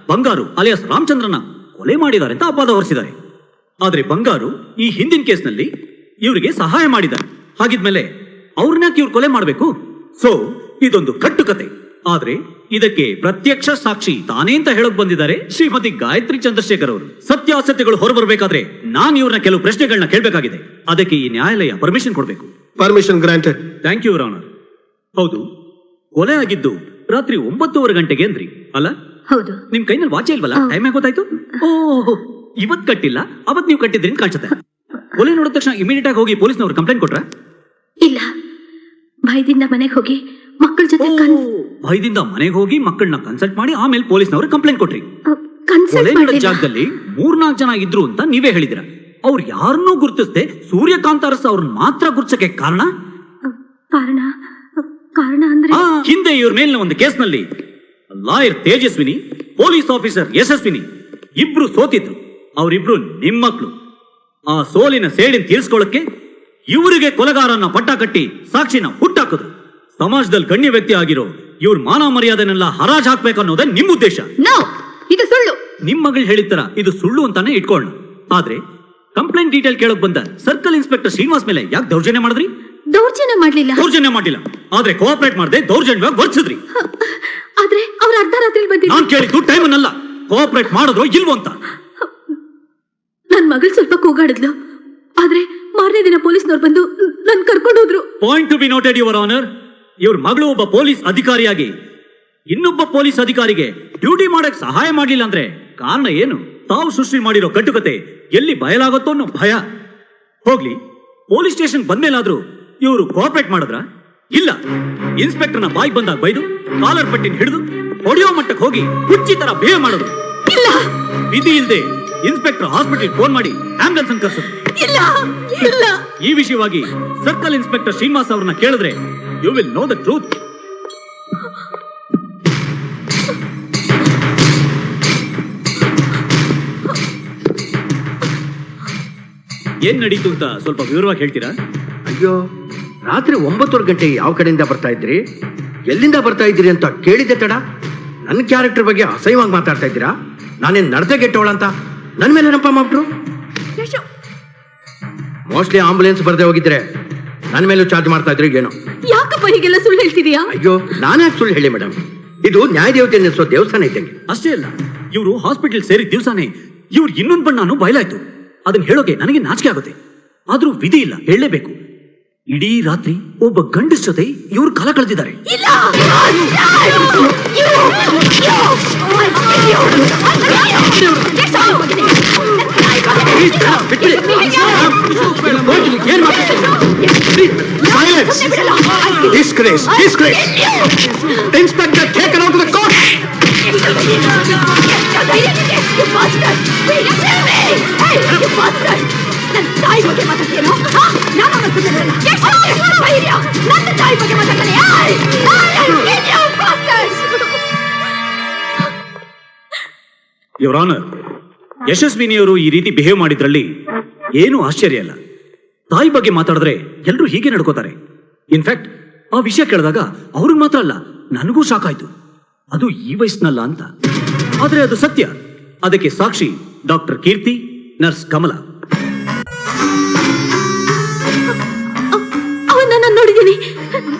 ಬಂಗಾರು ಅಲಿಯಾಸ್ ರಾಮಚಂದ್ರನ ಕೊಲೆ ಮಾಡಿದ್ದಾರೆ ಅಂತ ಅಪವಾದ ಹೊರಿಸಿದ್ದಾರೆ. ಆದ್ರೆ ಬಂಗಾರು ಈ ಹಿಂದಿನ ಕೇಸ್ನಲ್ಲಿ ಇವರಿಗೆ ಸಹಾಯ ಮಾಡಿದ್ದಾರೆ. ಹಾಗಿದ್ಮೇಲೆ ಅವ್ರನ್ಯಾಕೆ ಇವ್ರು ಕೊಲೆ ಮಾಡಬೇಕು? ಸೊ ಇದೊಂದು ಕಟ್ಟುಕತೆ. ಆದ್ರೆ ಇದಕ್ಕೆ ಪ್ರತ್ಯಕ್ಷ ಸಾಕ್ಷಿ ತಾನೇ ಅಂತ ಹೇಳಕ್ ಬಂದಿದ್ದಾರೆ ಶ್ರೀಮತಿ ಗಾಯತ್ರಿ ಚಂದ್ರಶೇಖರ್ ಅವರು. ಸತ್ಯಾಸತ್ಯಗಳು ಹೊರಬರಬೇಕಾದ್ರೆ ನಾನು ಇವ್ರನ್ನ ಕೆಲವು ಪ್ರಶ್ನೆಗಳನ್ನ ಕೇಳಬೇಕಾಗಿದೆ. ಅದಕ್ಕೆ ಈ ನ್ಯಾಯಾಲಯ ಪರ್ಮಿಷನ್ ಕೊಡಬೇಕು. Permission granted. Thank you honour. ಹೌದು, ಕೊಲೆ ಆಗಿದ್ದು ರಾತ್ರಿ 9:15 ಗಂಟೆಗೆ ಅಂದ್ರಿ ಅಲ್ಲ? ಹೌದು. ನಿಮ್ ಕೈನಲ್ಲಿ ವಾಚೆ ಇಲ್ವಲ್ಲ? ಟೈಮ್ ಗೊತ್ತಾಯ್ತು? ಓಹ್, ಇವತ್ ಕಟ್ಟಿಲ್ಲ, ಅವತ್ ನೀವು ಕಟ್ಟಿದ್ರಿ ಅಂತ ಕಾಣಿಸುತ್ತೆ. ಕೊಲೆ ನೋಡಿದ ತಕ್ಷಣ ಇಮಿಡಿಯೇಟ್ ಆಗಿ ಹೋಗಿ ಪೊಲೀಸ್ನವ್ರು ಕಂಪ್ಲೇಂಟ್ ಕೊಟ್ರ? ಇಲ್ಲ, ಭಯದಿಂದ ಮನೆಗೆ ಹೋಗಿ ಮಕ್ಕಳ ಜೊತೆ ಭಯದಿಂದ ಮನೆಗೆ ಹೋಗಿ ಮಕ್ಕಳನ್ನ ಕನ್ಸಲ್ಟ್ ಮಾಡಿ ಆಮೇಲೆ ಪೊಲೀಸ್ನವರು ಕಂಪ್ಲೇಂಟ್ ಕೊಟ್ರಿ. ಕೊಲೆ ಕನ್ಸಲ್ಟ್ ನಡೆದ ಮಾಡಿಲ್ಲ. ಜಾಗದಲ್ಲಿ 4-4 ಜನ ಇದ್ರು ಅಂತ ನೀವೇ ಹೇಳಿದಿರ. ಅವ್ರು ಯಾರನ್ನೂ ಗುರುತಿಸದೆ ಸೂರ್ಯಕಾಂತ್ ಅರಸ್ ಅವ್ರನ್ನ ಮಾತ್ರ ಗುರ್ಸಕ್ಕೆ ಕಾರಣ ಕಾರಣ ಅಂದ್ರೆ ಹಿಂದೆ ಇವ್ರ ಮೇಲಿನ ಒಂದು ಕೇಸ್ನಲ್ಲಿ lawyer Tejaswini, police officer Yashaswini ಇಬ್ರು ಸೋತಿದ್ರು. ಅವರಿಬ್ರು ನಿಮ್ಮ ಮಕ್ಕಳು. ಆ ಸೋಲಿನ ಸೇಡಿನ ತೀರಿಸ್ಕೊಳ್ಳಕ್ಕೆ ಇವರಿಗೆ ಕೊಲೆಗಾರನ್ನ ಪಟ್ಟ ಕಟ್ಟಿ ಸಾಕ್ಷಿನ ಹುಟ್ಟಾಕಿದ್ರು. ಸಮಾಜದಲ್ಲಿ ಗಣ್ಯ ವ್ಯಕ್ತಿ ಆಗಿರೋ ಇವ್ರ ಮಾನ ಮರ್ಯಾದೆನೆಲ್ಲ ಹರಾಜ್ ಹಾಕ್ಬೇಕನ್ನೋದೇ ನಿಮ್ ಉದ್ದೇಶ. ನೋ, ಇದು ಸುಳ್ಳು. ನಿಮ್ ಮಗಳು ಹೇಳಿದ ತರ ಇದು ಸುಳ್ಳು ಅಂತಾನೆ ಇಟ್ಕೊಳ್ಳೋಣ. ಆದ್ರೆ ಕಂಪ್ಲೇಂಟ್ ಡೀಟೇಲ್ ಕೇಳಕ್ ಬಂದ ಸರ್ಕಲ್ ಇನ್ಸ್ಪೆಕ್ಟರ್ ಶ್ರೀನಿವಾಸ್ ಮೇಲೆ ಯಾಕೆ ದೌರ್ಜನ್ಯ ಮಾಡಿದ್ರಿ? ದೌರ್ಜನ್ಯ ಮಾಡ್ಲಿಲ್ಲ. ಆದ್ರೆ ಕೋಆಪರೇಟ್ ಮಾಡದೆ ದೌರ್ಜನ್ಯವಾಗಿ ವರ್ತಿಸಿದ್ರಿ. ಆದ್ರೆ ಅವ್ರ ಅರ್ಧ ರಾತ್ರಿ ಬಂದಿದ್ರು. ನಾನ್ ಕೇಳಿದ್ದು ಟೈಮ್ ಅನ್ನಲ್ಲ, ಕೋಆಪರೇಟ್ ಮಾಡಿದ್ರು ಇಲ್ವೋ ಅಂತ. ನನ್ ಮಗಳು ಸ್ವಲ್ಪ ಕೂಗಾಡಿದ್ಲು. ಆದ್ರೆ ಮಾರನೇ ದಿನ ಪೊಲೀಸ್ನವ್ರು ಬಂದು ನನ್ ಕರ್ಕೊಂಡು ಹೋದ್ರು. Point to be noted your honour. ಇವ್ರ ಮಗಳು ಒಬ್ಬ ಪೊಲೀಸ್ ಅಧಿಕಾರಿಯಾಗಿ ಇನ್ನೊಬ್ಬ ಪೊಲೀಸ್ ಅಧಿಕಾರಿಗೆ ಡ್ಯೂಟಿ ಮಾಡಕ್ ಸಹಾಯ ಮಾಡ್ಲಿಲ್ಲ ಅಂದ್ರೆ ಕಾರಣ ಏನು? ತಾವು ಸೃಷ್ಟಿ ಮಾಡಿರೋ ಕಟ್ಟುಕತೆ ಎಲ್ಲಿ ಬಯಲಾಗುತ್ತೋ ಅನ್ನೋ ಭಯ. ಹೋಗ್ಲಿ, ಪೊಲೀಸ್ ಸ್ಟೇಷನ್ ಬಂದ್ಮೇಲಾದ್ರೂ ಇವರು ಕೋಆಪರೇಟ್ ಮಾಡಿದ್ರ? ಇಲ್ಲ. ಇನ್ಸ್ಪೆಕ್ಟರ್ನ ಬಾಯ್ ಬಂದಾಗ ಬೈದು ಕಾಲರ್ ಪಟ್ಟಿನ ಹಿಡಿದು ಹೊಡೆಯೋ ಮಟ್ಟಕ್ಕೆ ಹೋಗಿ ಹುಚ್ಚಿ ತರ ಬಿಹೇವ್ ಮಾಡಿದ್ರು. ಇಲ್ಲ, ವಿಧಿ ಇಲ್ಲದೆ ಇನ್ಸ್ಪೆಕ್ಟರ್ ಹಾಸ್ಪಿಟಲ್ ಫೋನ್ ಮಾಡಿ ಆಂಬುಲೆನ್ಸ್ ಅನ್ನು ಕರೆಸಿದ್ರು. ಇಲ್ಲ. ಈ ವಿಷಯವಾಗಿ ಸರ್ಕಲ್ ಇನ್ಸ್ಪೆಕ್ಟರ್ ಶ್ರೀನಿವಾಸ್ ಅವರನ್ನ ಕೇಳಿದ್ರೆ you will know the truth. ಏನ್ ನಡೀತು ಅಂತ ಸ್ವಲ್ಪ ವಿವರವಾಗಿ ಹೇಳ್ತೀರಾ? ಅಯ್ಯೋ, ರಾತ್ರಿ 9 ಗಂಟೆ ಯಾವ ಕಡೆಯಿಂದ ಬರ್ತಾ ಇದ್ರಿ, ಎಲ್ಲಿಂದ ಬರ್ತಾ ಇದ್ದೀರಿ ಅಂತ ಕೇಳಿದ್ದೆ ತಡ. ನನ್ನ ಕ್ಯಾರೆಕ್ಟರ್ ಬಗ್ಗೆ ಅಸಹ್ಯವಾಗಿ ಮಾತಾಡ್ತಾ ಇದ್ದೀರಾ? ನಾನೇನ್ ನಡತೆ ಗೆಟ್ಟವಳ ಅಂತ ನನ್ನ ಮೇಲೆ ನೆನಪ ಮಾಡ್ಬಿಟ್ರು. ಮೋಸ್ಟ್ಲಿ ಆಂಬುಲೆನ್ಸ್ ಬರ್ದೆ ಹೋಗಿದ್ರೆ ನನ್ನ ಮೇಲೂ ಚಾರ್ಜ್ ಮಾಡ್ತಾ ಇದ್ರಿ ಏನೋ. ಯಾಕಪ್ಪ ಹೀಗೆಲ್ಲ ಸುಳ್ಳು ಹೇಳ್ತಿದೀಯಾ? ಅಯ್ಯೋ, ನಾನ್ಯಾಕೆ ಸುಳ್ಳು ಹೇಳಿ ಮೇಡಮ್? ಇದು ನ್ಯಾಯದೇವತೆ ನೆಲೆಸೋ ದೇವಸ್ಥಾನ ಇದ್ದಂಗೆ. ಅಷ್ಟೇ ಅಲ್ಲ, ಇವರು ಹಾಸ್ಪಿಟಲ್ ಸೇರಿದ ದಿವಸನೇ ಇವ್ರು ಇನ್ನೊಂದು ಬಣ್ಣನು ಬಯಲಾಯ್ತು. ಅದನ್ನ ಹೇಳೋಕೆ ನನಗೆ ನಾಚಿಕೆ ಆಗುತ್ತೆ. ಆದ್ರೂ ವಿಧಿ ಇಲ್ಲ, ಹೇಳಲೇಬೇಕು. ಇಡೀ ರಾತ್ರಿ ಒಬ್ಬ ಗಂಡಸ ಜೊತೆ ಇವ್ರು ಕಾಲ ಕಳೆದಿದ್ದಾರೆ. Disgrace! Disgrace! Inspector, take her out of the court! Your honour, ಯಶಸ್ವಿನಿಯವರು ಈ ರೀತಿ ಬಿಹೇವ್ ಮಾಡಿದ್ರಲ್ಲಿ ಏನು ಆಶ್ಚರ್ಯ ಇಲ್ಲ. ತಾಯಿ ಬಗ್ಗೆ ಮಾತಾಡಿದ್ರೆ ಎಲ್ಲರೂ ಹೀಗೆ ನಡ್ಕೋತಾರೆ. ಇನ್ಫ್ಯಾಕ್ಟ್ ಆ ವಿಷಯ ಕೇಳಿದಾಗ ಅವ್ರಿಗೆ ಮಾತ್ರ ಅಲ್ಲ, ನನಗೂ ಶಾಕ್ ಆಯ್ತು. ಅದು ಈ ವಯಸ್ಸಿನಲ್ಲ ಅಂತ. ಆದ್ರೆ ಅದು ಸತ್ಯ. ಅದಕ್ಕೆ ಸಾಕ್ಷಿ ಡಾಕ್ಟರ್ ಕೀರ್ತಿ, ನರ್ಸ್ ಕಮಲಾ. ಅವನ್ನ ನಾನು ನೋಡಿದ್ದೀನಿ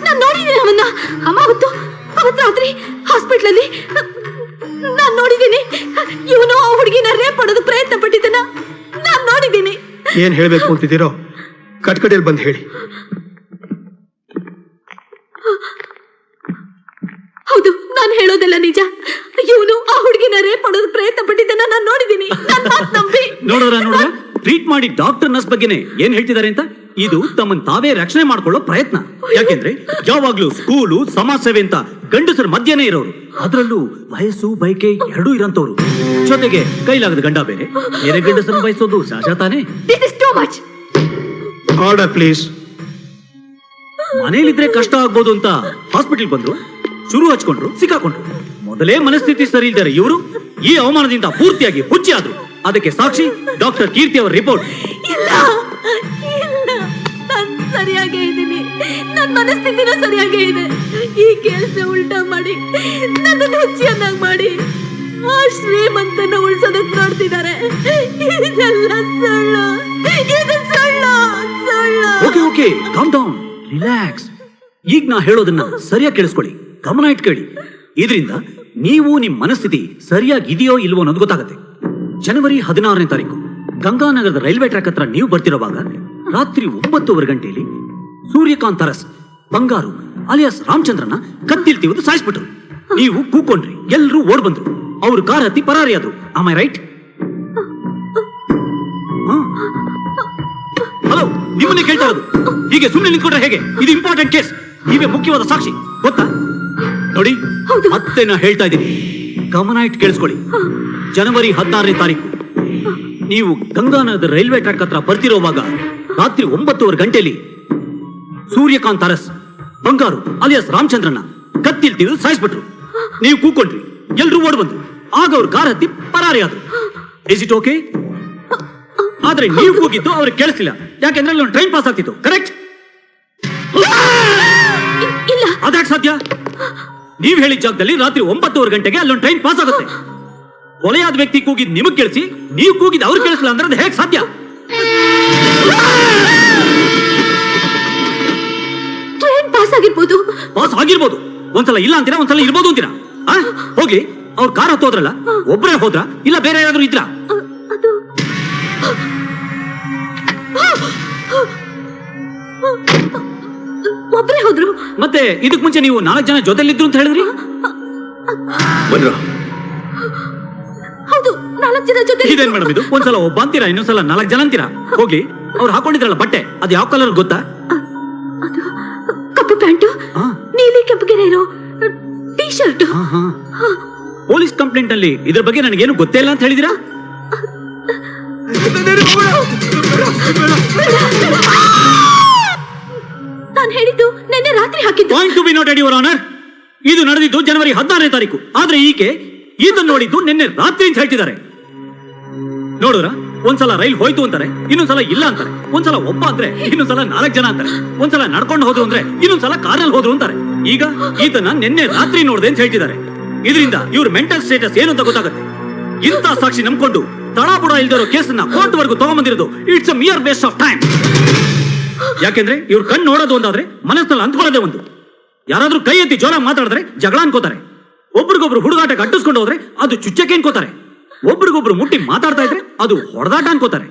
ಅವನ್ನ. ಅವತ್ತು ರಾತ್ರಿ ಹಾಸ್ಪಿಟಲ್ ಅಲ್ಲಿ ನಾನು ನೋಡಿದ್ದೀನಿ. ಇವನು ಆ ಹುಡುಗಿನ ರೇಪ್ ಮಾಡೋದು ಪ್ರಯತ್ನ ಪಟ್ಟಿದ್ದನ್ನ ನಾನು ನೋಡಿದ್ದೀನಿ. ಏನ್ ಹೇಳ್ಬೇಕು ಅಂತಿದ್ದೀರೋ ಕಟ್ಕಡೆಯಲ್ಲಿ ಬಂದು ಹೇಳಿ. ಹೌದು, ನಾನು ಹೇಳೋದೆಲ್ಲ ನಿಜ. ಇವನು ಆ ಹುಡುಗಿನ ರೇಪ್ ಮಾಡೋದು ಪ್ರಯತ್ನ ಪಟ್ಟಿದ್ದನ್ನ ನಾನು ನೋಡಿದ್ದೀನಿ. ನನ್ನ ಮಾತು ನಂಬಿ. ನೋಡಿದ್ರ ಟ್ರೀಟ್ ಮಾಡಿ ಡಾಕ್ಟರ್ ನರ್ಸ್ ಬಗ್ಗೆನೇ ಏನ್ ಹೇಳ್ತಿದ್ದಾರೆ ಅಂತ. ಇದು ತಮ್ಮನ್ ತಾವೇ ರಕ್ಷಣೆ ಮಾಡ್ಕೊಳ್ಳೋ ಪ್ರಯತ್ನ. ಯಾಕೆಂದ್ರೆ ಯಾವಾಗ್ಲೂ ಸ್ಕೂಲು, ಸಮಾಜ ಸೇವೆ ಅಂತ ಗಂಡಸರ ಮಧ್ಯನೇ ಇರೋರು. ಅದರಲ್ಲೂ ವಯಸ್ಸು ಬೈಕೆ ಎರಡೂ ಇರಂತವ್ರು. ಜೊತೆಗೆ ಕೈಲಾಗದ ಗಂಡ ಬೇರೆ ಗಂಡಸರನ್ನ ಬಯಸೋದು ಸಹಜ ತಾನೇ. Order please. ಮನೇಲಿದ್ರೆ ಕಷ್ಟ ಆಗ್ಬೋದು ಅಂತ ಹಾಸ್ಪಿಟಲ್ ಬಂದ್ರು, ಶುರು ಹಚ್ಕೊಂಡ್ರು, ಸಿಕ್ಕಾಕೊಂಡ್ರು. ಮೊದಲೇ ಮನಸ್ಥಿತಿ ಸರಿ ಇದ್ದಾರೆ ಇವರು. ಈ ಅವಮಾನದಿಂದ ಪೂರ್ತಿಯಾಗಿ ಹುಚ್ಚಿ ಆದ್ರು. ಅದಕ್ಕೆ ಸಾಕ್ಷಿ ಡಾಕ್ಟರ್ ಕೀರ್ತಿ ಅವರ ರಿಪೋರ್ಟ್. ಇಲ್ಲ, ನಾನು ಸರಿಯಾಗೇ ಇದ್ದೀನಿ. ನನ್ನ ಮನಸ್ಥಿತಿನೂ ಸರಿಯಾಗೇ ಇದೆ. ಈ ಕೆಲಸ ಉಲ್ಟಾ ಮಾಡಿ ನನ್ನನ್ನು ಹುಚ್ಚಿಯನ್ನಾಗಿ ಮಾಡಿ ಆ ಶ್ರೀಮಂತನ ಉಳಿಸೋದಕ್ಕೆ ನೋಡ್ತಿದ್ದಾರೆ. ಇದೆಲ್ಲ ಸುಳ್ಳು, ಇದು ಸುಳ್ಳು, ಸುಳ್ಳು. Okay, calm down, relax. ಈಗ ನಾ ಹೇಳೋದನ್ನ ಸರಿಯಾಗಿ ಕೇಳಿಸ್ಕೊಳ್ಳಿ, ಗಮನ ಇಟ್ಕೊಳ್ಳಿ. ಇದರಿಂದ ನೀವು ನಿಮ್ ಮನಸ್ಥಿತಿ ಸರಿಯಾಗಿ ಇದೆಯೋ ಇಲ್ವೋ ಅನ್ನೋದು ಗೊತ್ತಾಗುತ್ತೆ. ಜನವರಿ 16ನೇ ತಾರೀಕು ಗಂಗಾನಗರದ ರೈಲ್ವೆ ಟ್ರ್ಯಾಕ್ ಹತ್ರ ನೀವು ಬರ್ತಿರೋವಾಗ ರಾತ್ರಿ 9:15 ಗಂಟೆಯಲ್ಲಿ ಸೂರ್ಯಕಾಂತ್ ಅರಸ್ ಬಂಗಾರು ಅಲಿಯಾಸ್ ರಾಮಚಂದ್ರನ ಕತ್ತಿಲ್ ತಿವಿದು ಸಾಯಿಸ್ಬಿಟ್ರು. ನೀವು ಕೂಕೊಂಡ್ರಿ, ಎಲ್ಲರೂ ಓಡ್ ಬಂದ್ರು. ಅವ್ರ ಕಾರ್ ಹತ್ತಿ ಪರಾರಿಯಾದ್ರು. Am I right? ಹಲೋ, ನಿಮ್ಮನ್ನೇ ಕೇಳ್ತಾ ಇರೋದು. ಹೀಗೆ ಸುಮ್ಮನೆ ನಿಂತ್ಕೊಂಡ್ರೆ ಹೇಗೆ? ಇದು ಇಂಪಾರ್ಟೆಂಟ್ ಕೇಸ್. ನೀವೇ ಮುಖ್ಯವಾದ ಸಾಕ್ಷಿ. ಗೊತ್ತಾ? ನೋಡಿ, ಹೌದು. ಮತ್ತೆ ನಾ ಹೇಳ್ತಾ ಇದ್ದೀನಿ, ಗಮನ ಇಟ್ಟು ಕೇಳಿಸ್ಕೊಳ್ಳಿ. ಜನವರಿ 16ನೇ ತಾರೀಕು ನೀವು ಗಂಗಾನಗರದ ರೈಲ್ವೆ ಟ್ರ್ಯಾಕ್ ಹತ್ರ ಬರ್ತಿರೋವಾಗ ರಾತ್ರಿ 9:15 ಗಂಟೆಯಲ್ಲಿ ಸೂರ್ಯಕಾಂತ್ ಅರಸ್ ಬಂಗಾರು ಅಲಿಯಾಸ್ ರಾಮಚಂದ್ರನ್ನ ಕತ್ತಿಲ್ ತಿವಿದು ಸಾಯಿಸ್ಬಿಟ್ರು. ನೀವು ಕೂಕೊಂಡ್ರಿ, ಎಲ್ರೂ ಓಡ್ ಬಂದ್ರು. ಆಗ ಅವ್ರ ಕಾರ್ ಹತ್ತಿ ಪರಾರಿ ಆದ್ರು. Is it okay? ಆದ್ರೆ ನೀವು ಕೂಗಿದ್ದು ಅವ್ರಿಗೆ ಕೇಳಿಸ್ಲಿಲ್ಲ, ಯಾಕೆಂದ್ರೆ ಅಲ್ಲಿ ಒಂದು ಟ್ರೈನ್ ಪಾಸ್ ಆಗ್ತಿತ್ತು. ಕರೆಕ್ಟ್? ಇಲ್ಲ. ಅದ್ಯಾಕ್ ಸಾಧ್ಯ? ನೀವ್ ಹೇಳಿದ ಜಾಗದಲ್ಲಿ ರಾತ್ರಿ 9:15 ಗಂಟೆಗೆ ಅಲ್ಲೊಂದು ಟ್ರೈನ್ ಪಾಸ್ ಆಗುತ್ತೆ. ಕೊಲೆಯಾದ ವ್ಯಕ್ತಿ ಕೂಗಿದ್ ನಿಮಗ್ ಕೇಳಿಸಿ, ನೀವು ಕೂಗಿದ್ ಅವ್ರು ಕೇಳಿಸಲ್ಲ ಅಂದ್ರೆ ಅದು ಹೇಗೆ ಸಾಧ್ಯ? ಟ್ರೈನ್ ಪಾಸ್ ಆಗಿರ್ಬೋದು. ಪಾಸ್ ಆಗಿರ್ಬೋದು. ಒಂದ್ಸಲ ಇಲ್ಲ ಅಂತೀರಾ, ಒಂದ್ಸಲ ಇರ್ಬೋದು ಅಂತೀರಾ? ಹೋಗಿ ಅವ್ರ ಕಾರ್ ಹತ್ತೋದ್ರಲ್ಲ, ಒಬ್ಬರೇ ಹೋದ್ರ ಇಲ್ಲ ಬೇರೆ ಯಾರಾದ್ರೂ ಇದ್ರಾ? ಅದು ಒಬ್ಬರೇ ಹೋದ್ರು. ಮತ್ತೆ ಇದಕ್ ಮುಂಚೆ ನೀವು 4 ಜನ ಜೊತೆಲಿದ್ರು ಅಂತ ಹೇಳಿದ್ರಿ. ಬನ್ರ, ಹೌದು, 4 ಜನ ಜೊತೆ. ಇದೇನ್ ಮೇಡಮ್ ಇದು? ಒಂದ್ಸಲ ಒಬ್ಬ ಅಂತೀರಾ, ಇನ್ನೊಂದ್ಸಲ 4 ಜನ ಅಂತೀರಾ. ಹೋಗಿ ಅವ್ರು ಹಾಕೊಂಡಿದ್ರಲ್ಲ ಬಟ್ಟೆ, ಅದು ಯಾವ ಕಲರ್ ಗೊತ್ತಾ? ಅದು ಕಪ್ಪು ಪ್ಯಾಂಟು, ನೀಲಿ ಕೆಂಪುಗೆರೆ ಇರೋ ಟೀ ಶರ್ಟ್. ಪೊಲೀಸ್ ಕಂಪ್ಲೇಂಟ್ ಅಲ್ಲಿ ಇದ್ರ ಬಗ್ಗೆ ನನಗೇನು ಗೊತ್ತೇ ಇಲ್ಲ ಅಂತ ಹೇಳಿದಿರಾ? ನಾನು ಹೇಳಿದ್ದು ನಿನ್ನೆ ರಾತ್ರಿ ಹಾಕಿದ್ದು. Point to be noted your honour. ಇದು ನಡೆದಿದ್ದು ಜನವರಿ 16ನೇ ತಾರೀಕು. ಆದ್ರೆ ಈಕೆ ಇದನ್ನು ನೋಡಿದ್ದು ನಿನ್ನೆ ರಾತ್ರಿ ಅಂತ ಹೇಳ್ತಿದ್ದಾರೆ. ನೋಡಿದ್ರ, ಒಂದ್ಸಲ ರೈಲ್ ಹೋಯ್ತು ಅಂತಾರೆ, ಇನ್ನೊಂದ್ಸಲ ಇಲ್ಲ ಅಂತಾರೆ. ಒಂದ್ಸಲ ಒಬ್ಬ ಅಂದ್ರೆ ಇನ್ನೊಂದ್ಸಲ 4 ಜನ ಅಂತಾರೆ. ಒಂದ್ಸಲ ನಡ್ಕೊಂಡು ಹೋದ್ರು ಅಂದ್ರೆ ಇನ್ನೊಂದ್ಸಲ ಕಾರಲ್ಲಿ ಹೋದ್ರು ಅಂತಾರೆ. ಈಗ ಇದನ್ನ ನಿನ್ನೆ ರಾತ್ರಿ ನೋಡಿದೆ ಅಂತ ಹೇಳ್ತಿದ್ದಾರೆ. ಇದರಿಂದ ಇವ್ರ ಮೆಂಟಲ್ ಸ್ಟೇಟಸ್ ಏನು ಅಂತ ಗೊತ್ತಾಗುತ್ತೆ. ಇಂಥ ಸಾಕ್ಷಿ ನಂಬ್ಕೊಂಡು ತಳಾಬುಡ ಇಲ್ದಿರೋ ಕೇಸನ್ನ ಕೋರ್ಟ್ ವರೆಗೂ ತಗೊಂಡ್ಬಂದಿರೋದು it's a mere waste of time. ಯಾಕೆಂದ್ರೆ ಇವ್ರ ಕಣ್ಣು ನೋಡೋದು ಒಂದಾದ್ರೆ ಮನಸ್ಸಲ್ಲಿ ಅಂದ್ಕೊಳ್ಳೋದೇ ಒಂದು. ಯಾರಾದ್ರೂ ಕೈ ಎತ್ತಿ ಜೋರ ಮಾತಾಡಿದ್ರೆ ಜಗಳ ಅನ್ಕೋತಾರೆ. ಒಬ್ರಿಗೊಬ್ರು ಹುಡುಗಾಟಕ್ಕೆ ಅಟ್ಟಿಸ್ಕೊಂಡು ಹೋದ್ರೆ ಅದು ಚುಚ್ಚಕ್ಕೆ ಅನ್ಕೋತಾರೆ. ಒಬ್ರಿಗೊಬ್ರು ಮುಟ್ಟಿ ಮಾತಾಡ್ತಾ ಇದ್ರೆ ಅದು ಹೊಡೆದಾಟ ಅನ್ಕೋತಾರೆ.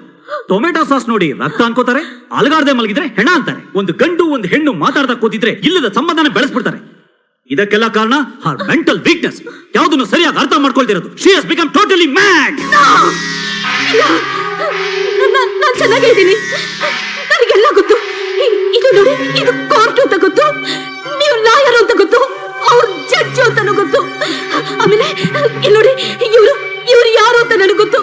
ಟೊಮೆಟೊ ಸಾಸ್ ನೋಡಿ ರಕ್ತ ಅನ್ಕೋತಾರೆ. ಅಲಗಾರದೆ ಮಲಗಿದ್ರೆ ಹೆಣ ಅಂತಾರೆ. ಒಂದು ಗಂಡು ಒಂದು ಹೆಣ್ಣು ಮಾತಾಡ್ತಾ ಕೂತಿದ್ರೆ ಇಲ್ಲದ ಸಂಬಂಧನ ಬೆಳೆಸ್ಬಿಡ್ತಾರೆ. ಇದಕ್ಕೆಲ್ಲ ಕಾರಣ ಹರ್ ಮೆಂಟಲ್ ವೀಕ್ನೆಸ್. ಯಾವುದನ್ನು ಸರಿಯಾಗಿ ಅರ್ಥ ಮಾಡ್ಕೊಳ್ತಿರೋದು. She has become totally mad. ನಾನು ಚೆನ್ನಾಗಿದ್ದೀನಿ, ನನಗೆಲ್ಲ ಗೊತ್ತು. ಇದು ನೋಡಿ, ಇದು ಕೋರ್ಟ್ ಅಂತ ಗೊತ್ತು, ನೀವು ಲಾಯರ್ ಅಂತ ಗೊತ್ತು, ಅವ್ರು ಜಡ್ಜ್ ಅಂತಾನು ಗೊತ್ತು. ಆಮೇಲೆ ಇಲ್ಲಿ ನೋಡಿ, ಇವ್ರು ಯಾರು ಅಂತ ನನಗೆ ಗೊತ್ತು,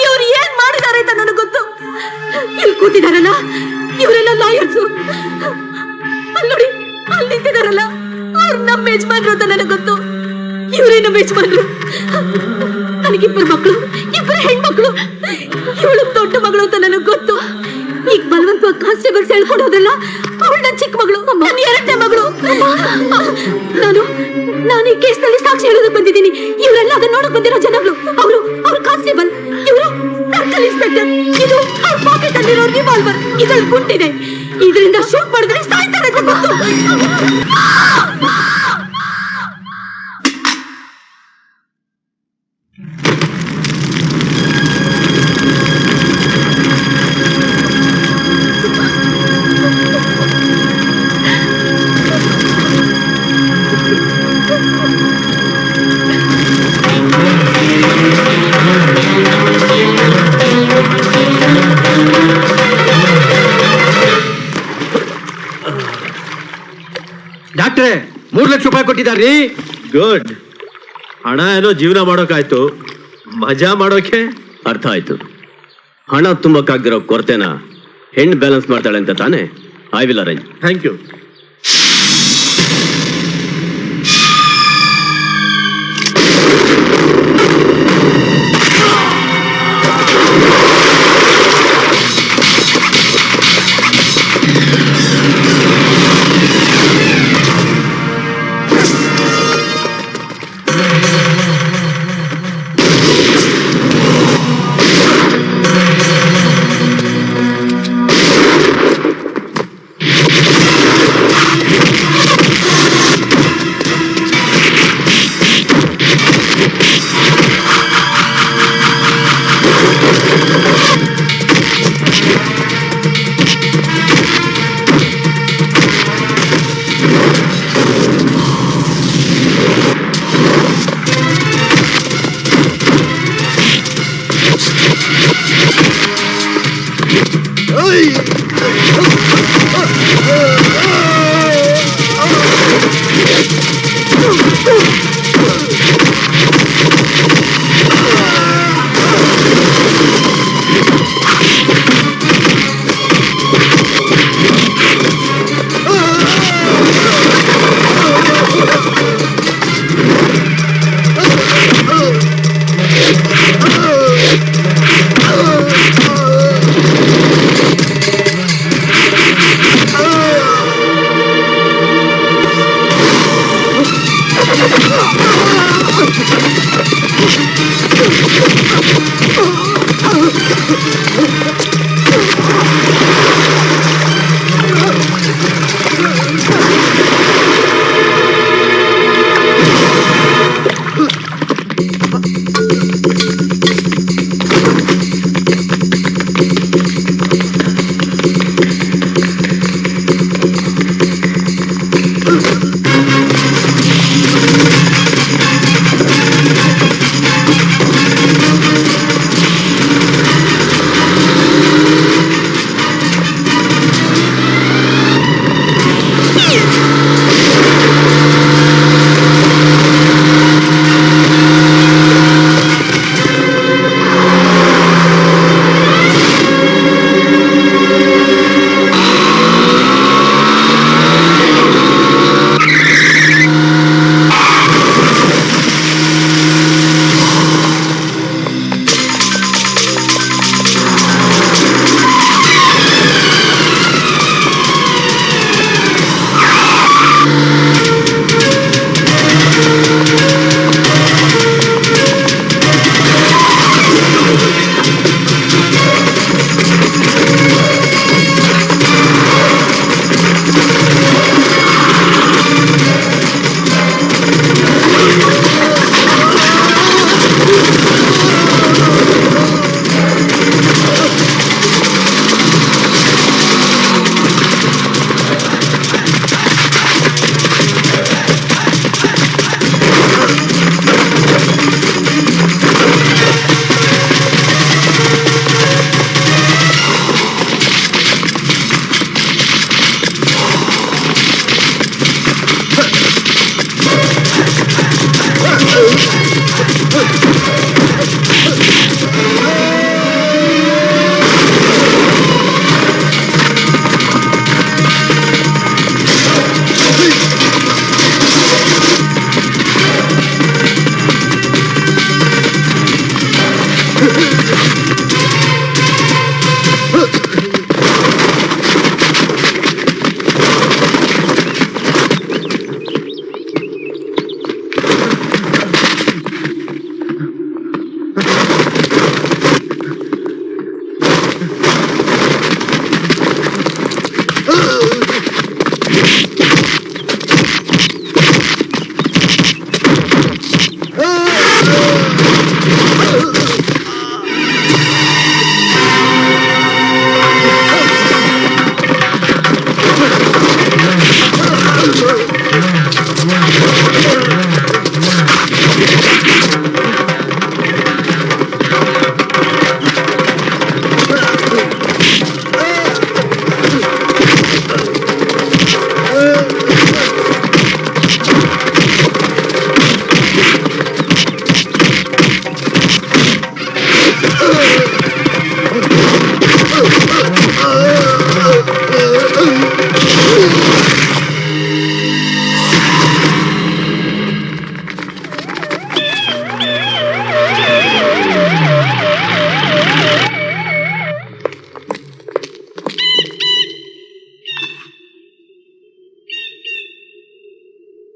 ಇವ್ರು ಏನ್ ಮಾಡಿದ್ದಾರೆ ಅಂತ ನನಗೆ ಗೊತ್ತು. ಇಲ್ಲಿ ಕೂತಿದಾರಲ್ಲ, ಇವರೆಲ್ಲ ಲಾಯರ್ಸು. ಅಲ್ಲಿ ನೋಡಿ, ಅಲ್ಲಿ ನಿಂತಿದಾರಲ್ಲ, ಅವ್ರು ನಮ್ಮ ಯಜಮಾನ್ರು ಅಂತ ನನಗೆ ಗೊತ್ತು. ಇವರೇ ನಮ್ಮ ಯಜಮಾನ್ರು. ನನಗಿಬ್ಬರು ಮಕ್ಕಳು, 2 ಹೆಣ್ಮಕ್ಳು. ಇವಳು ದೊಡ್ಡ ಮಗಳು ಅಂತ ನನಗೆ ಗೊತ್ತು. ಈಗ ಬಲವಂತವಾಗಿ ಕಾನ್ಸ್ಟೇಬಲ್ಸ್ ಹೇಳ್ಕೊಂಡು ಹೋದಲ್ಲ, ಅವಳು ನನ್ನ ಚಿಕ್ಕ ಮಗಳು, ನನ್ನ 2ನೇ ಮಗಳು. ನಾನು ಈ ಕೇಸ್ನಲ್ಲಿ ಸಾಕ್ಷಿ ಹೇಳೋದಕ್ಕೆ ಬಂದಿದ್ದೀನಿ. ಇವರೆಲ್ಲ ಅದನ್ನ ನೋಡಕ್ ಬಂದಿರೋ ಜನಗಳು. ಅವರು ಕಾನ್ಸ್ಟೇಬಲ್, ಇವರು ಸರ್ಕಲ್ ಇನ್ಸ್ಪೆಕ್ಟರ್. ಇದು ಅವ್ರ ಪಾಕೆಟ್ ಅಲ್ಲಿರೋ ರಿವಾಲ್ವರ್. ಇದ್ರಲ್ಲಿ ಗುಂಡಿದೆ, ಇದರಿಂದ ಶೂಟ್ ಮಾಡಿದ್ರೆ ಸಾಯ್ತಾರೆ ಅಂತ ಗೊತ್ತು. ಡಾಕ್ಟ್ರೆ, 3 ಲಕ್ಷ ರೂಪಾಯಿ ಕೊಟ್ಟಿದ್ದಾರ್ರಿ. ಗುಡ್. ಹಣ ಏನೋ ಜೀವನ ಮಾಡೋಕಾಯ್ತು, ಮಜಾ ಮಾಡೋಕೆ ಅರ್ಥ ಆಯ್ತು. ಹಣ ತುಂಬಕ್ಕಾಗ್ದಿರೋ ಕೊರತೆನ ಹೆಣ್ಣು ಬ್ಯಾಲೆನ್ಸ್ ಮಾಡ್ತಾಳೆ ಅಂತ ತಾನೇ? I will arrange. Thank you.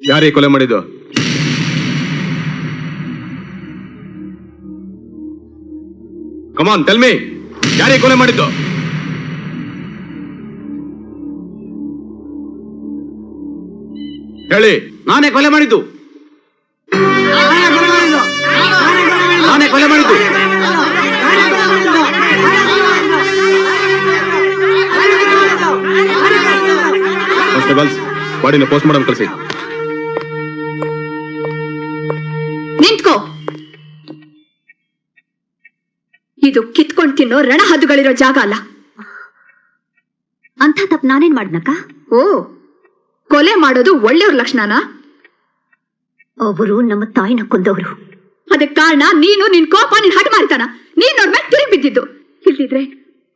ಯಾರೇ ಕೊಲೆ ಮಾಡಿದ್ದು? ಕಮಾನ್ ಟೆಲ್ ಮೀ, ಯಾರೇ ಕೊಲೆ ಮಾಡಿದ್ದು? ಹೇಳಿ. ನಾನೇ ಕೊಲೆ ಮಾಡಿದ್ದು. ನಾನೇ ಕೊಲೆ ಮಾಡಿದ್ದು. ಕಾನ್ಸ್ಟೇಬಲ್ಸ್, ಬಾಡಿನ ಪೋಸ್ಟ್ ಮಾಡಮ್ ಕಳಿಸಿ. ನಿಂತ್ಕೋ. ಇದು ಕಿತ್ಕೊಂಡ್ ತಿನ್ನೋ ರಣ ಹದ್ದುಗಳಿರೋ ಜಾಗ ಅಲ್ಲ. ಅಂತ ತಪ್ಪು ನಾನೇನ್ ಮಾಡ್ನಕ್ಕ? ಓ, ಕೊಲೆ ಮಾಡೋದು ಒಳ್ಳೆಯವ್ರ ಲಕ್ಷಣನಾ? ಅವರು ನಮ್ಮ ತಾಯಿನ ಕೊಂದವರು. ಅದಕ್ಕೆ ಕಾರಣ ನೀನು, ನಿನ್ ಕೋಪ, ನಿನ್ ಹಠ ಮಾಡ್ತಾನ. ನೀನ್ ನೋಡ್ ಮೇಲೆ ತಿರುಗಿ ಬಿದ್ದಿದ್ದು. ಇಲ್ದಿದ್ರೆ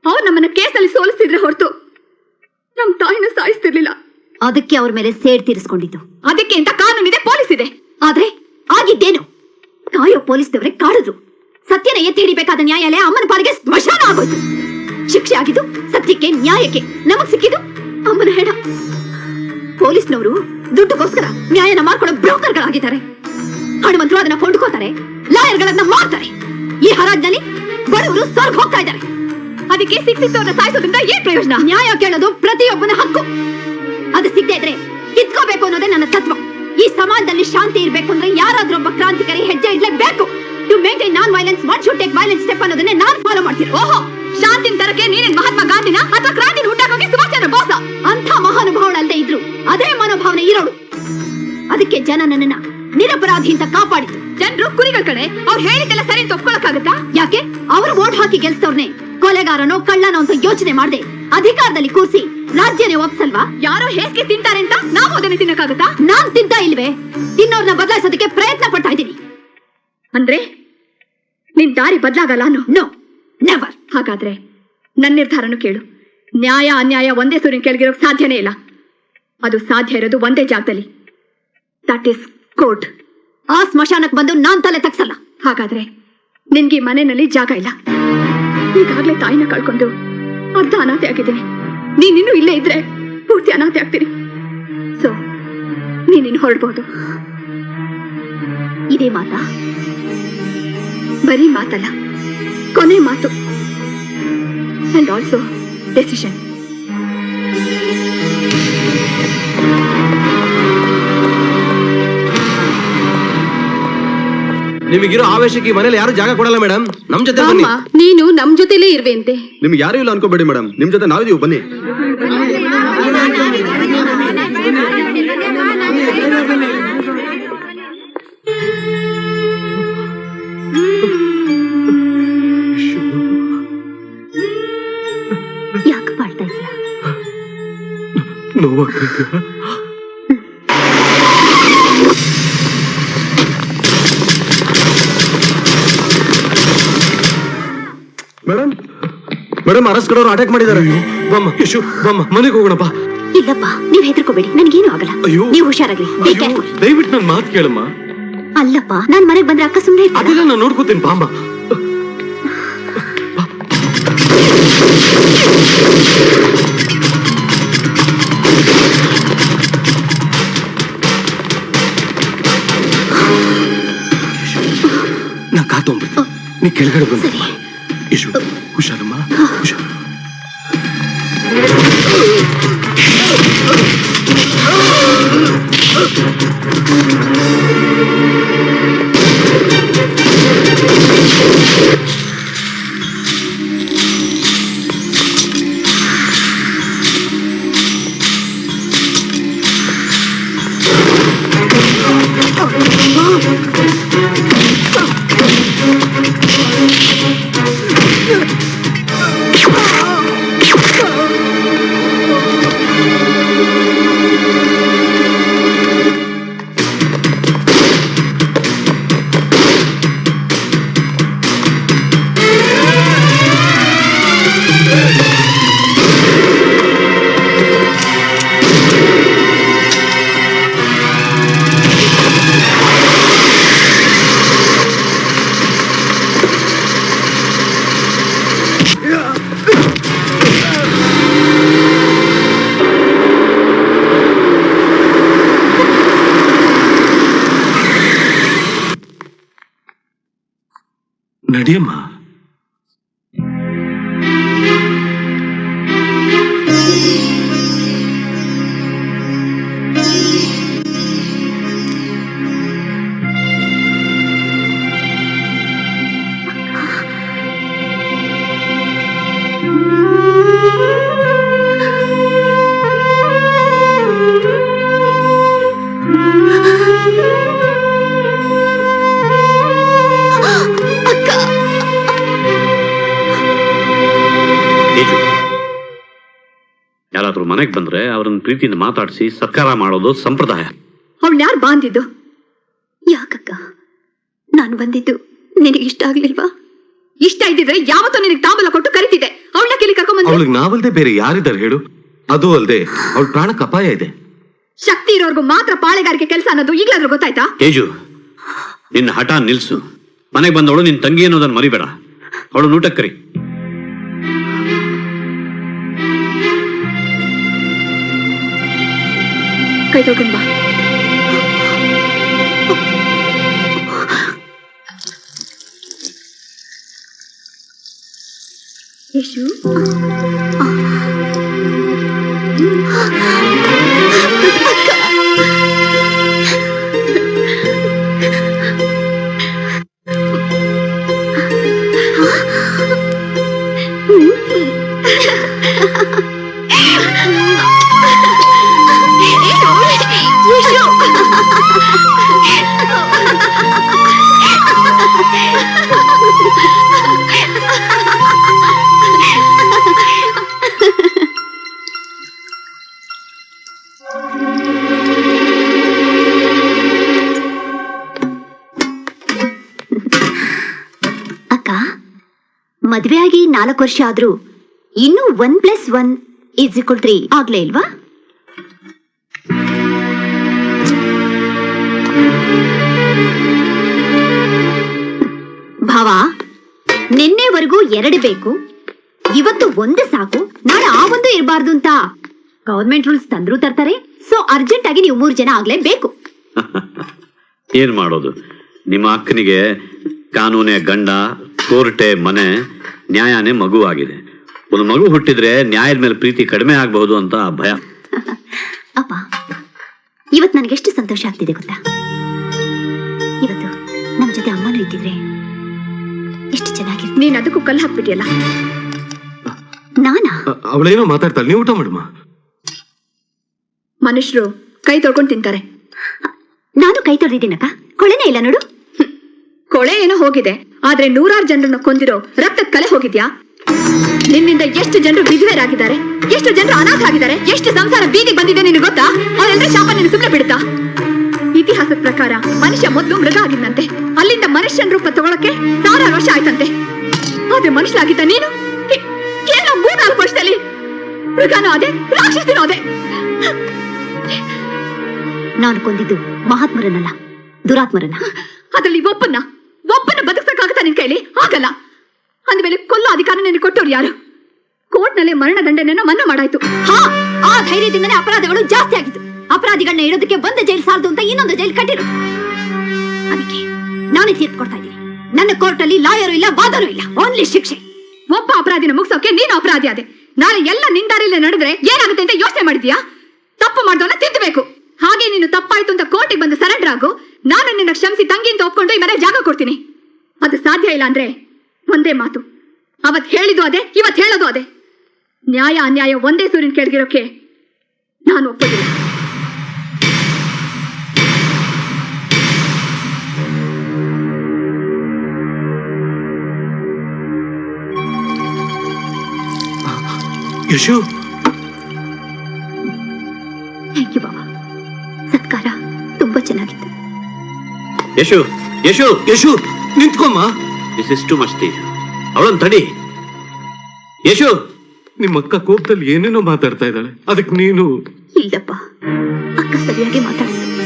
ಅವ್ರು ನಮ್ಮನ್ನ ಕೇಸಲ್ಲಿ ಸೋಲಿಸ್ತಿದ್ರೆ ಹೊರತು ನಮ್ ತಾಯಿನ ಸಾಯಿಸ್ತಿರ್ಲಿಲ್ಲ. ಅದಕ್ಕೆ ಅವ್ರ ಮೇಲೆ ಸೇಡ್ ತೀರಿಸ್ಕೊಂಡಿದ್ದು. ಅದಕ್ಕೆ ಅಂತ ಕಾನೂನಿದೆ, ಪೊಲೀಸ್ ಇದೆ. ಆದ್ರೆ ಆಗಿದ್ದೇನು? ಕಾಯೋ ಪೊಲೀಸ್ನವರೇ ಕಾಡಿದ್ರು. ಸತ್ಯನ ಎತ್ತಿ ಹಿಡಿಬೇಕಾದ ನ್ಯಾಯಾಲಯ ಅಮ್ಮನ ಪಾಲಿಗೆ ಸ್ಮಶಾನ ಆಗೋಯ್ತು. ಶಿಕ್ಷೆ ಆಗಿದ್ದು ಸತ್ಯಕ್ಕೆ, ನ್ಯಾಯಕ್ಕೆ. ನಮಗ್ ಸಿಕ್ಕಿದ್ದು ಅಮ್ಮನ ಹೆಣ. ಪೊಲೀಸ್ನವರು ದುಡ್ಡುಗೋಸ್ಕರ ನ್ಯಾಯನ ಮಾಡ್ಕೊಳ್ಳೋ ಬ್ರೋಕರ್ಗಳಾಗಿದ್ದಾರೆ. ಹಣವಂತರು ಅದನ್ನ ಕೊಂಡ್ಕೋತಾರೆ, ಲಾಯರ್ಗಳನ್ನ ಮಾಡ್ತಾರೆ. ಈ ಹರಾಜ್ನಲ್ಲಿ ಬಡವರು ಸ್ವರ್ಗ ಹೋಗ್ತಾ ಇದ್ದಾರೆ. ಅದಕ್ಕೆ ಸಿಕ್ಕಿದ್ದವ್ರನ್ನ ಸಾಯಿಸೋದ್ರಿಂದ ಏನ್ ಪ್ರಯೋಜನ? ನ್ಯಾಯ ಕೇಳೋದು ಪ್ರತಿಯೊಬ್ಬನ ಹಕ್ಕು. ಅದು ಸಿಗದೆ ಇದ್ರೆ ಕಿತ್ಕೋಬೇಕು ಅನ್ನೋದೇ ನನ್ನ ತತ್ವ. ಈ ಸಮಾಜದಲ್ಲಿ ಶಾಂತಿ ಇರ್ಬೇಕು ಅಂದ್ರೆ ಯಾರಾದ್ರೂ ಒಬ್ಬ ಕ್ರಾಂತಿಕಾರಿ ಹೆಜ್ಜೆ ಇಡ್ಲೇಬೇಕು. To maintain non violence one should take violence step ಅನ್ನೋದನ್ನೇ ನಾನು ಫಾಲೋ ಮಾಡ್ತೀನಿ. ಓಹೋ, ಶಾಂತಿನ ತರಕ್ಕೆ ನೀನೇನ್ ಮಹಾತ್ಮ ಗಾಂಧಿನ ಅಥವಾ ಕ್ರಾಂತಿನ ಹುಟ್ಟಾಕೋಕೆ ಸುಭಾಷ್ ಚಂದ್ರ ಬೋಸ ಅಂತ ಮಹಾನುಭಾವಳಲ್ಲದೆ ಇದ್ರು ಅದೇ ಮನೋಭಾವನೆ ಇರೋಳು. ಅದಕ್ಕೆ ಜನ ನನ್ನನ್ನ ನಿರಪರಾಧಿ ಅಂತ ಕಾಪಾಡಿತು. ಜನರು ಕುರಿಗಳ ಕಡೆ ಅವ್ರು ಹೇಳಿದ್ದೆಲ್ಲ ಸರಿ ಅಂತ ಒಪ್ಕೊಳಕ್ಕಾಗತ್ತಾ? ಯಾಕೆ ಅವರು ವೋಟ್ ಹಾಕಿ ಗೆಲ್ಸ್ತವ್ರನ್ನೇ ಕೊಲೆಗಾರನೋ ಕಳ್ಳನೋ ಅಂತ ಯೋಚನೆ ಮಾಡದೆ ಅಧಿಕಾರದಲ್ಲಿ ಕೂರಿಸಿ ರಾಜ್ಯನೇ ಒಪ್ಸಲ್ವಾ? ಯಾರೋ ಹೇಗೆ ತಿಂತಾರೆ ಅಂತ ನಾವು ಅದನ್ನ ತಿನ್ನಕ್ಕಾಗತ್ತಾ? ನಾನ್ ತಿಂತಾ ಇಲ್ವೇ? ತಿನ್ನೋರ್ನ ಬದಲಾಯಿಸೋದಕ್ಕೆ ಪ್ರಯತ್ನ ಪಡ್ತಾ ಇದ್ದೀನಿ. ಅಂದ್ರೆ ನಿನ್ ದಾರಿ ಬದಲಾಗಲ್ಲ? No, never. ಹಾಗಾದ್ರೆ ನನ್ನ ನಿರ್ಧಾರನು ಕೇಳು. ನ್ಯಾಯ ಅನ್ಯಾಯ ಒಂದೇ ಸೂರ್ಯನ ಕೆಳಗಿರೋಕ್ ಸಾಧ್ಯನೇ ಇಲ್ಲ. ಅದು ಸಾಧ್ಯ ಇರೋದು ಒಂದೇ ಜಾಗದಲ್ಲಿ, ದಟ್ ಇಸ್ ಕೋರ್ಟ್. ಆ ಸ್ಮಶಾನಕ್ಕೆ ಬಂದು ನಾನ್ ತಲೆ ತಗ್ಸಲ್ಲ. ಹಾಗಾದ್ರೆ ನಿನ್ಗೆ ಮನೆಯಲ್ಲಿ ಜಾಗ ಇಲ್ಲ. ಈಗಾಗ್ಲೇ ತಾಯಿನ ಕಳ್ಕೊಂಡು ಅರ್ಧ ಅನಾಥೆ ಆಗಿದ್ದೀನಿ. ನೀನಿನ್ನೂ ಇಲ್ಲೇ ಇದ್ರೆ ಪೂರ್ತಿ ಅನಾಥೆ ಆಗ್ತೀನಿ. ಸೊ ನೀನಿನ್ನು ಹೊರಡ್ಬೋದು. ಇದೇ ಮಾತಾ? ಬರೀ ಮಾತಲ್ಲ, ಕೊನೆ ಮಾತು. And also decision. ನಿಮಗಿರೋ ಆವೇಶಕ್ಕೆ ಈ ಮನೇಲಿ ಯಾರು ಜಾಗ ಕೊಡಲ್ಲ ಮೇಡಮ್. ನಮ್ ಜೊತೆ ಬನ್ನಿ. ನೀನು ನಮ್ ಜೊತೆಲೇ ಇರ್ವೆಂತೆ. ನಿಮ್ಗೆ ಯಾರು ಇಲ್ಲ ಅನ್ಕೋಬೇಡಿ ಮೇಡಮ್, ನಿಮ್ ಜೊತೆ ನಾವಿದೀವಿ, ಬನ್ನಿ. ಯಾಕೆ ಮಾಡ್ತಾ ಇದೀಯ? ಮೇಡಮ್, ಮೇಡಮ್ ಅರೆಸ್ಟ್ ಕಡೋರು ಅಟ್ಯಾಕ್ ಮಾಡಿದ್ದಾರೆ. ಬಮ್ಮ ಯಶು, ಬಮ್ಮ ಮನೆಗೆ ಹೋಗೋಣಪ್ಪ. ಇಲ್ಲಪ್ಪ, ನೀವ್ ಹೆದರ್ಕೋಬೇಡಿ, ನನ್ಗೇನು ಆಗಲ್ಲ. ಅಯ್ಯೋ. ನೀವು ಹುಷಾರಾಗ್ರಿ. Be careful. ದಯವಿಟ್ಟು ನನ್ ಮಾತು ಕೇಳಮ್ಮ. ಅಲ್ಲಪ್ಪ, ನಾನ್ ಮನೆಗ್ ಬಂದ್ರೆ ಅಕ್ಕ ಸುಮ್ನೆ ಇರ್ತಾಳ? ಅದೆಲ್ಲ ನಾನು ನೋಡ್ಕೋತೀನಿ ಬಾಮ್ಮ. ನಾ ಕಾತೊಂಬಿಟ್ಟು ನೀ ಕೆಳಗಡೆ ಬಂದ. ಯಶು, ಹುಷಾರಮ್ಮ, ಹುಷಾರು. ನಡಿಯಮ್ಮ. ಯಾರಾದ್ರೂ ಮನೆಗೆ ಬಂದ್ರೆ ಅವ್ರನ್ನ ಪ್ರೀತಿಯಿಂದ ಮಾತಾಡಿಸಿ ಸತ್ಕಾರ ಮಾಡೋದು ಸಂಪ್ರದಾಯ. ಅವಳು ಯಾರು ಬಾಂದಿದ್ದು? ಯಾಕಕ್ಕ ನಾನು ಬಂದಿದ್ದು ನಿನಗೆ ಇಷ್ಟ ಆಗ್ಲಿಲ್ವಾ? ಇಷ್ಟ ಇದ್ದಿದ್ರೆ ಯಾವತ್ತೂ ನಿನಗೆ ತಾಂಬೂಲ ಕೊಟ್ಟು ಕರಿತಿದ್ದೆ. ಅವಳನ್ನ ಕೇಳಿ ಕರ್ಕೊಂಡ್ ಅವಳಿಗೆ ನಾವಲ್ದೆ ಬೇರೆ ಯಾರಿದ್ದಾರೆ ಹೇಳು? ಅದು ಅಲ್ದೆ ಅವಳ ಪ್ರಾಣಕ್ಕೆ ಅಪಾಯ ಇದೆ. ಶಕ್ತಿ ಇರೋರ್ಗು ಮಾತ್ರ ಪಾಳೆಗಾರಿಕೆ ಕೆಲಸ ಅನ್ನೋದು ಈಗಲಾದ್ರೂ ಗೊತ್ತಾಯ್ತಾ? ತೇಜು, ನಿನ್ನ ಹಠ ನಿಲ್ಸು. ಮನೆಗೆ ಬಂದವಳು ನಿನ್ ತಂಗಿ ಅನ್ನೋದನ್ನ ಮರಿಬೇಡ. ಅವಳು ಊಟಕ್ಕೆ ಕರಿ. ಕೈ ತೊಗೊಂಡ್ ಬಾ. ಯಶು ಅಕ್ಕ, ಮದ್ವೆಯಾಗಿ 4 ವರ್ಷ ಆದ್ರೂ ಇನ್ನೂ 1+1=3 ಆಗ್ಲೇ ಇಲ್ವಾ? ಭಾವ, ನಿನ್ನೆವರೆಗೂ 2 ಬೇಕು, ಇವತ್ತು 1 ಸಾಕು, ನಾಳೆ ಆ 1 ಇರಬಾರ್ದು ಅಂತ ಗವರ್ಮೆಂಟ್ ರೂಲ್ಸ್ ತಂದ್ರು ತರ್ತಾರೆ. ಸೊ ಅರ್ಜೆಂಟ್ ಆಗಿ ನೀವು 3 ಜನ ಆಗ್ಲೇಬೇಕು. ಏನ್ ಮಾಡೋದು, ನಿಮ್ಮ ಅಕ್ಕನಿಗೆ ಕಾನೂನೇ ಗಂಡ, ಕೋರ್ಟೆ ಮನೆ, ನ್ಯಾಯನೇ ಮಗು ಆಗಿದೆ. ಒಂದು ಮಗು ಹುಟ್ಟಿದ್ರೆ ನ್ಯಾಯದ ಮೇಲೆ ಪ್ರೀತಿ ಕಡಿಮೆ ಆಗಬಹುದು ಅಂತ ಭಯ. ಅಪ್ಪ, ಇವತ್ತು ನನಗೆಷ್ಟು ಸಂತೋಷ ಆಗ್ತಿದೆ ಗೊತ್ತಾ? ಇವತ್ತು ನಮ್ ಜೊತೆ ಅಮ್ಮನೂ ಇದ್ದಿದ್ರೆ ಎಷ್ಟು ಚೆನ್ನಾಗಿ. ನೀನ್ ಅದಕ್ಕೂ ಕಲ್ಲು ಹಾಕ್ಬಿಟ್ಟಿಯಲ್ಲ. ನಾನಾ? ಅವಳೇನೋ ಮಾತಾಡ್ತಾಳೆ, ನೀವು ಊಟ ಮಾಡಮ್ಮ. ಮನುಷ್ಯರು ಕೈ ತೊಳ್ಕೊಂಡು ತಿಂತಾರೆ. ನಾನು ಕೈ ತೊಳೆದಿದ್ದೀನಕ್ಕ, ಕೊಳೆನೇ ಇಲ್ಲ ನೋಡು. ಕೊಳೆ ಏನೋ ಹೋಗಿದೆ, ಆದ್ರೆ 100 ಜನರನ್ನ ಕೊಂದಿರೋ ರಕ್ತದ ಕಲೆ ಹೋಗಿದ್ಯಾ? ನಿನ್ನಿಂದ ಎಷ್ಟು ಜನರು ವಿಧವೆರಾಗಿದ್ದಾರೆ, ಎಷ್ಟು ಜನರು ಅನಾಥ ಆಗಿದ್ದಾರೆ, ಎಷ್ಟು ಸಂಸಾರ ಬೀದಿಗೆ ಬಂದಿದೆ ನಿನಗೆ ಗೊತ್ತಾ? ಅವರೆಲ್ಲರ ಶಾಪ ನಿನ್ನ ಸುಮ್ಮನೆ ಬಿಡುತ್ತಾ? ಇತಿಹಾಸದ ಪ್ರಕಾರ ಮನುಷ್ಯ ಮೊದಲು ಮೃಗ ಆಗಿದ್ದಂತೆ, ಅಲ್ಲಿಂದ ಮನುಷ್ಯನ ರೂಪ ತಗೊಳಕ್ಕೆ 1000 ವರ್ಷ ಆಯ್ತಂತೆ. ಆದ್ರೆ ಮನುಷ್ಯನಾಗಿದ್ದ ನೀನು ಕೇವಲ 3-4 ವರ್ಷದಲ್ಲಿ ಮೃಗನೂ ಅದೇ, ರಾಕ್ಷಸನೂ ಅದೇ. ನಾನು ಕೊಂದಿದ್ದು ಮಹಾತ್ಮರನ್ನಲ್ಲ, ದುರಾತ್ಮರನ್ನ. ಅದ್ರಲ್ಲಿ ಒಬ್ಬನ್ನ ಬದುಕಕ್ಕಾಗತ್ತಾ ನಿನ್ ಕೈಲಿ? ಆಗಲ್ಲ. ಅಂದ್ಮೇಲೆ ಕೊಲ್ಲೋ ಅಧಿಕಾರ ನಿನಗೆ ಕೊಟ್ಟವ್ರು ಯಾರು? ಕೋರ್ಟ್ನಲ್ಲಿ ಮರಣ ದಂಡನೆಯನ್ನ ಮನ್ನಾ ಮಾಡಾಯ್ತು. ಹಾ, ಆ ಧೈರ್ಯದಿಂದನೇ ಅಪರಾಧಗಳು ಜಾಸ್ತಿ ಆಗಿತ್ತು. ಅಪರಾಧಿಗಳನ್ನ ಇಡೋದಕ್ಕೆ ಒಂದು ಜೈಲ್ ಸಾಲದು ಅಂತ ಇನ್ನೊಂದು ಜೈಲ್ ಕಟ್ಟಿರು. ಅದಕ್ಕೆ ನಾನೇ ತೀರ್ಪು ಕೊಡ್ತಾ ಇದ್ದೀನಿ. ನನ್ನ ಕೋರ್ಟ್ ಅಲ್ಲಿ ಲಾಯರು ಇಲ್ಲ, ವಾದನೂ ಇಲ್ಲ, ಓನ್ಲಿ ಶಿಕ್ಷೆ. ಒಬ್ಬ ಅಪರಾಧಿನ ಮುಗಿಸೋಕೆ ನೀನು ಅಪರಾಧಿ ಆದೆ. ನಾಳೆ ಎಲ್ಲ ನಿಂದಾರಿಲ್ಲ ನಡೆದ್ರೆ ಏನಾಗುತ್ತೆ ಅಂತ ಯೋಚನೆ ಮಾಡಿದ್ಯಾ? ತಪ್ಪು ಮಾಡ್ದವನ್ನ ತಿದ್ದಬೇಕು. ಹಾಗೆ ನೀನು ತಪ್ಪಾಯ್ತು ಅಂತ ಕೋರ್ಟಿಗೆ ಬಂದು ಸರೆಂಡರ್ ಆಗು. ನಾನು ನಿನ್ನ ಕ್ಷಮಿಸಿ ತಂಗಿ ಅಂತ ಒಪ್ಕೊಂಡು ಈ ಮನೆ ಜಾಗ ಕೊಡ್ತೀನಿ. ಅದು ಸಾಧ್ಯ ಇಲ್ಲ ಅಂದ್ರೆ ಒಂದೇ ಮಾತು, ಅವತ್ ಹೇಳಿದ್ದು ಅದೇ, ಇವತ್ ಹೇಳೋದು ಅದೇ. ನ್ಯಾಯ ಅನ್ಯಾಯ ಒಂದೇ ಸೂರಿನ ಕೆಳಗಿರೋಕೆ ನಾನು ಒಪ್ಪೋದಿಲ್ಲ. ಯಶು, ಥ್ಯಾಂಕ್ ಯು ಬಾಬಾ. ಸತ್ಕಾರ ತುಂಬಾ ಚೆನ್ನಾಗಿತ್ತು. ಯಶು ಯಶು ಯಶು ನಿಂತ್ಕೊಮ್ಮ. This is too much. ಅವಳನ್ನು ತಡಿ. ಯಶು, ನಿಮ್ಮ ಅಕ್ಕ ಕೋಪದಲ್ಲಿ ಏನೇನೋ ಮಾತಾಡ್ತಾ ಇದ್ದಾಳೆ, ಅದಕ್ಕೆ ನೀನು? ಇಲ್ಲಪ್ಪ, ಅಕ್ಕ ಸರಿಯಾಗಿ ಮಾತಾಡಿದ್ದು.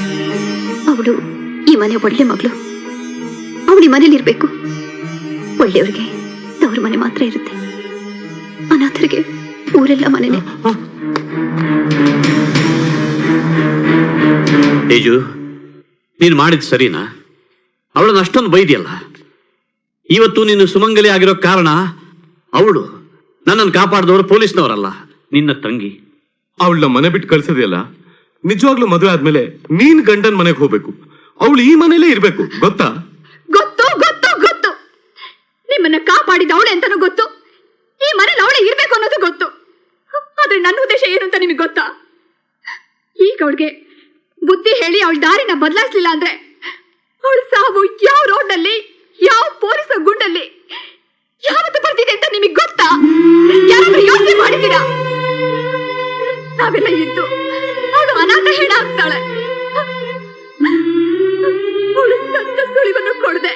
ಅವಳು ಈ ಮನೆ ಒಳ್ಳೆ ಮಗಳು. ಅವಳು ಈ ಮನೇಲಿ ಇರ್ಬೇಕು. ಒಳ್ಳೆಯವ್ರಿಗೆ ತವ್ರ ಮನೆ ಮಾತ್ರ ಇರುತ್ತೆ, ಅನಾಥರಿಗೆ ಊರೆಲ್ಲ ಮನೆನೇ. ತೇಜು, ನೀನು ಮಾಡಿದ್ ಸರಿನಾ? ಅವಳನ್ನ ಅಷ್ಟೊಂದು ಬೈದಿಯಲ್ಲ. ಇವತ್ತು ನೀನು ಸುಮಂಗಲಿ ಆಗಿರೋ ಕಾರಣ ಅವಳು. ನನ್ನನ್ನು ಕಾಪಾಡಿದವರು ಪೊಲೀಸ್ನವರಲ್ಲ, ನಿನ್ನ ತಂಗಿ. ಅವಳನ್ನ ಮನೆ ಬಿಟ್ಟು ಕಳ್ಸೋದಿಲ್ಲ. ನಿಜವಾಗ್ಲೂ ಮದುವೆ ಆದ್ಮೇಲೆ ನೀನ್ ಗಂಡನ್ ಮನೆಗೆ ಹೋಗ್ಬೇಕು, ಅವಳು ಈ ಮನೇಲೇ ಇರ್ಬೇಕು, ಗೊತ್ತಾ? ಗೊತ್ತು ಗೊತ್ತು ಗೊತ್ತು. ನಿಮ್ಮನ್ನ ಕಾಪಾಡಿದ ಅವಳೆ ಅಂತಾನು ಗೊತ್ತು, ಈ ಮನೇಲಿ ಅವಳೆ ಇರ್ಬೇಕು ಅನ್ನೋದು ಗೊತ್ತು. ಆದ್ರೆ ನನ್ನ ಉದ್ದೇಶ ಏನು ಅಂತ ನಿಮಗೆ ಗೊತ್ತಾ? ಈಗ ಅವಳಿಗೆ ಬುದ್ಧಿ ಹೇಳಿ ಅವಳ ದಾರಿನ ಬದಲಾಯಿಸಲಿಲ್ಲ ಅಂದ್ರೆ ಅವಳ ಸಾವು ಯಾವ ರೋಡ್ನಲ್ಲಿ, ಯಾವ ಪೊಲೀಸ್ ಗುಂಡಲ್ಲಿ ಯಾವತ್ತು ಬರ್ತಿದೆ ಅಂತ ನಿಮಗೆ ಗೊತ್ತಾ? ಯಾರಾದ್ರೂ ಯೋಚನೆ ಮಾಡಿದ್ದೀರಾ? ನಾವೆಲ್ಲ ಇದ್ದು ಅವಳು ಅನಾಥ ಹೆಣ ಆಗ್ತಾಳೆ. ಅವಳು ಸತ್ತ ಸುಳಿವನ್ನು ಕೊಡದೆ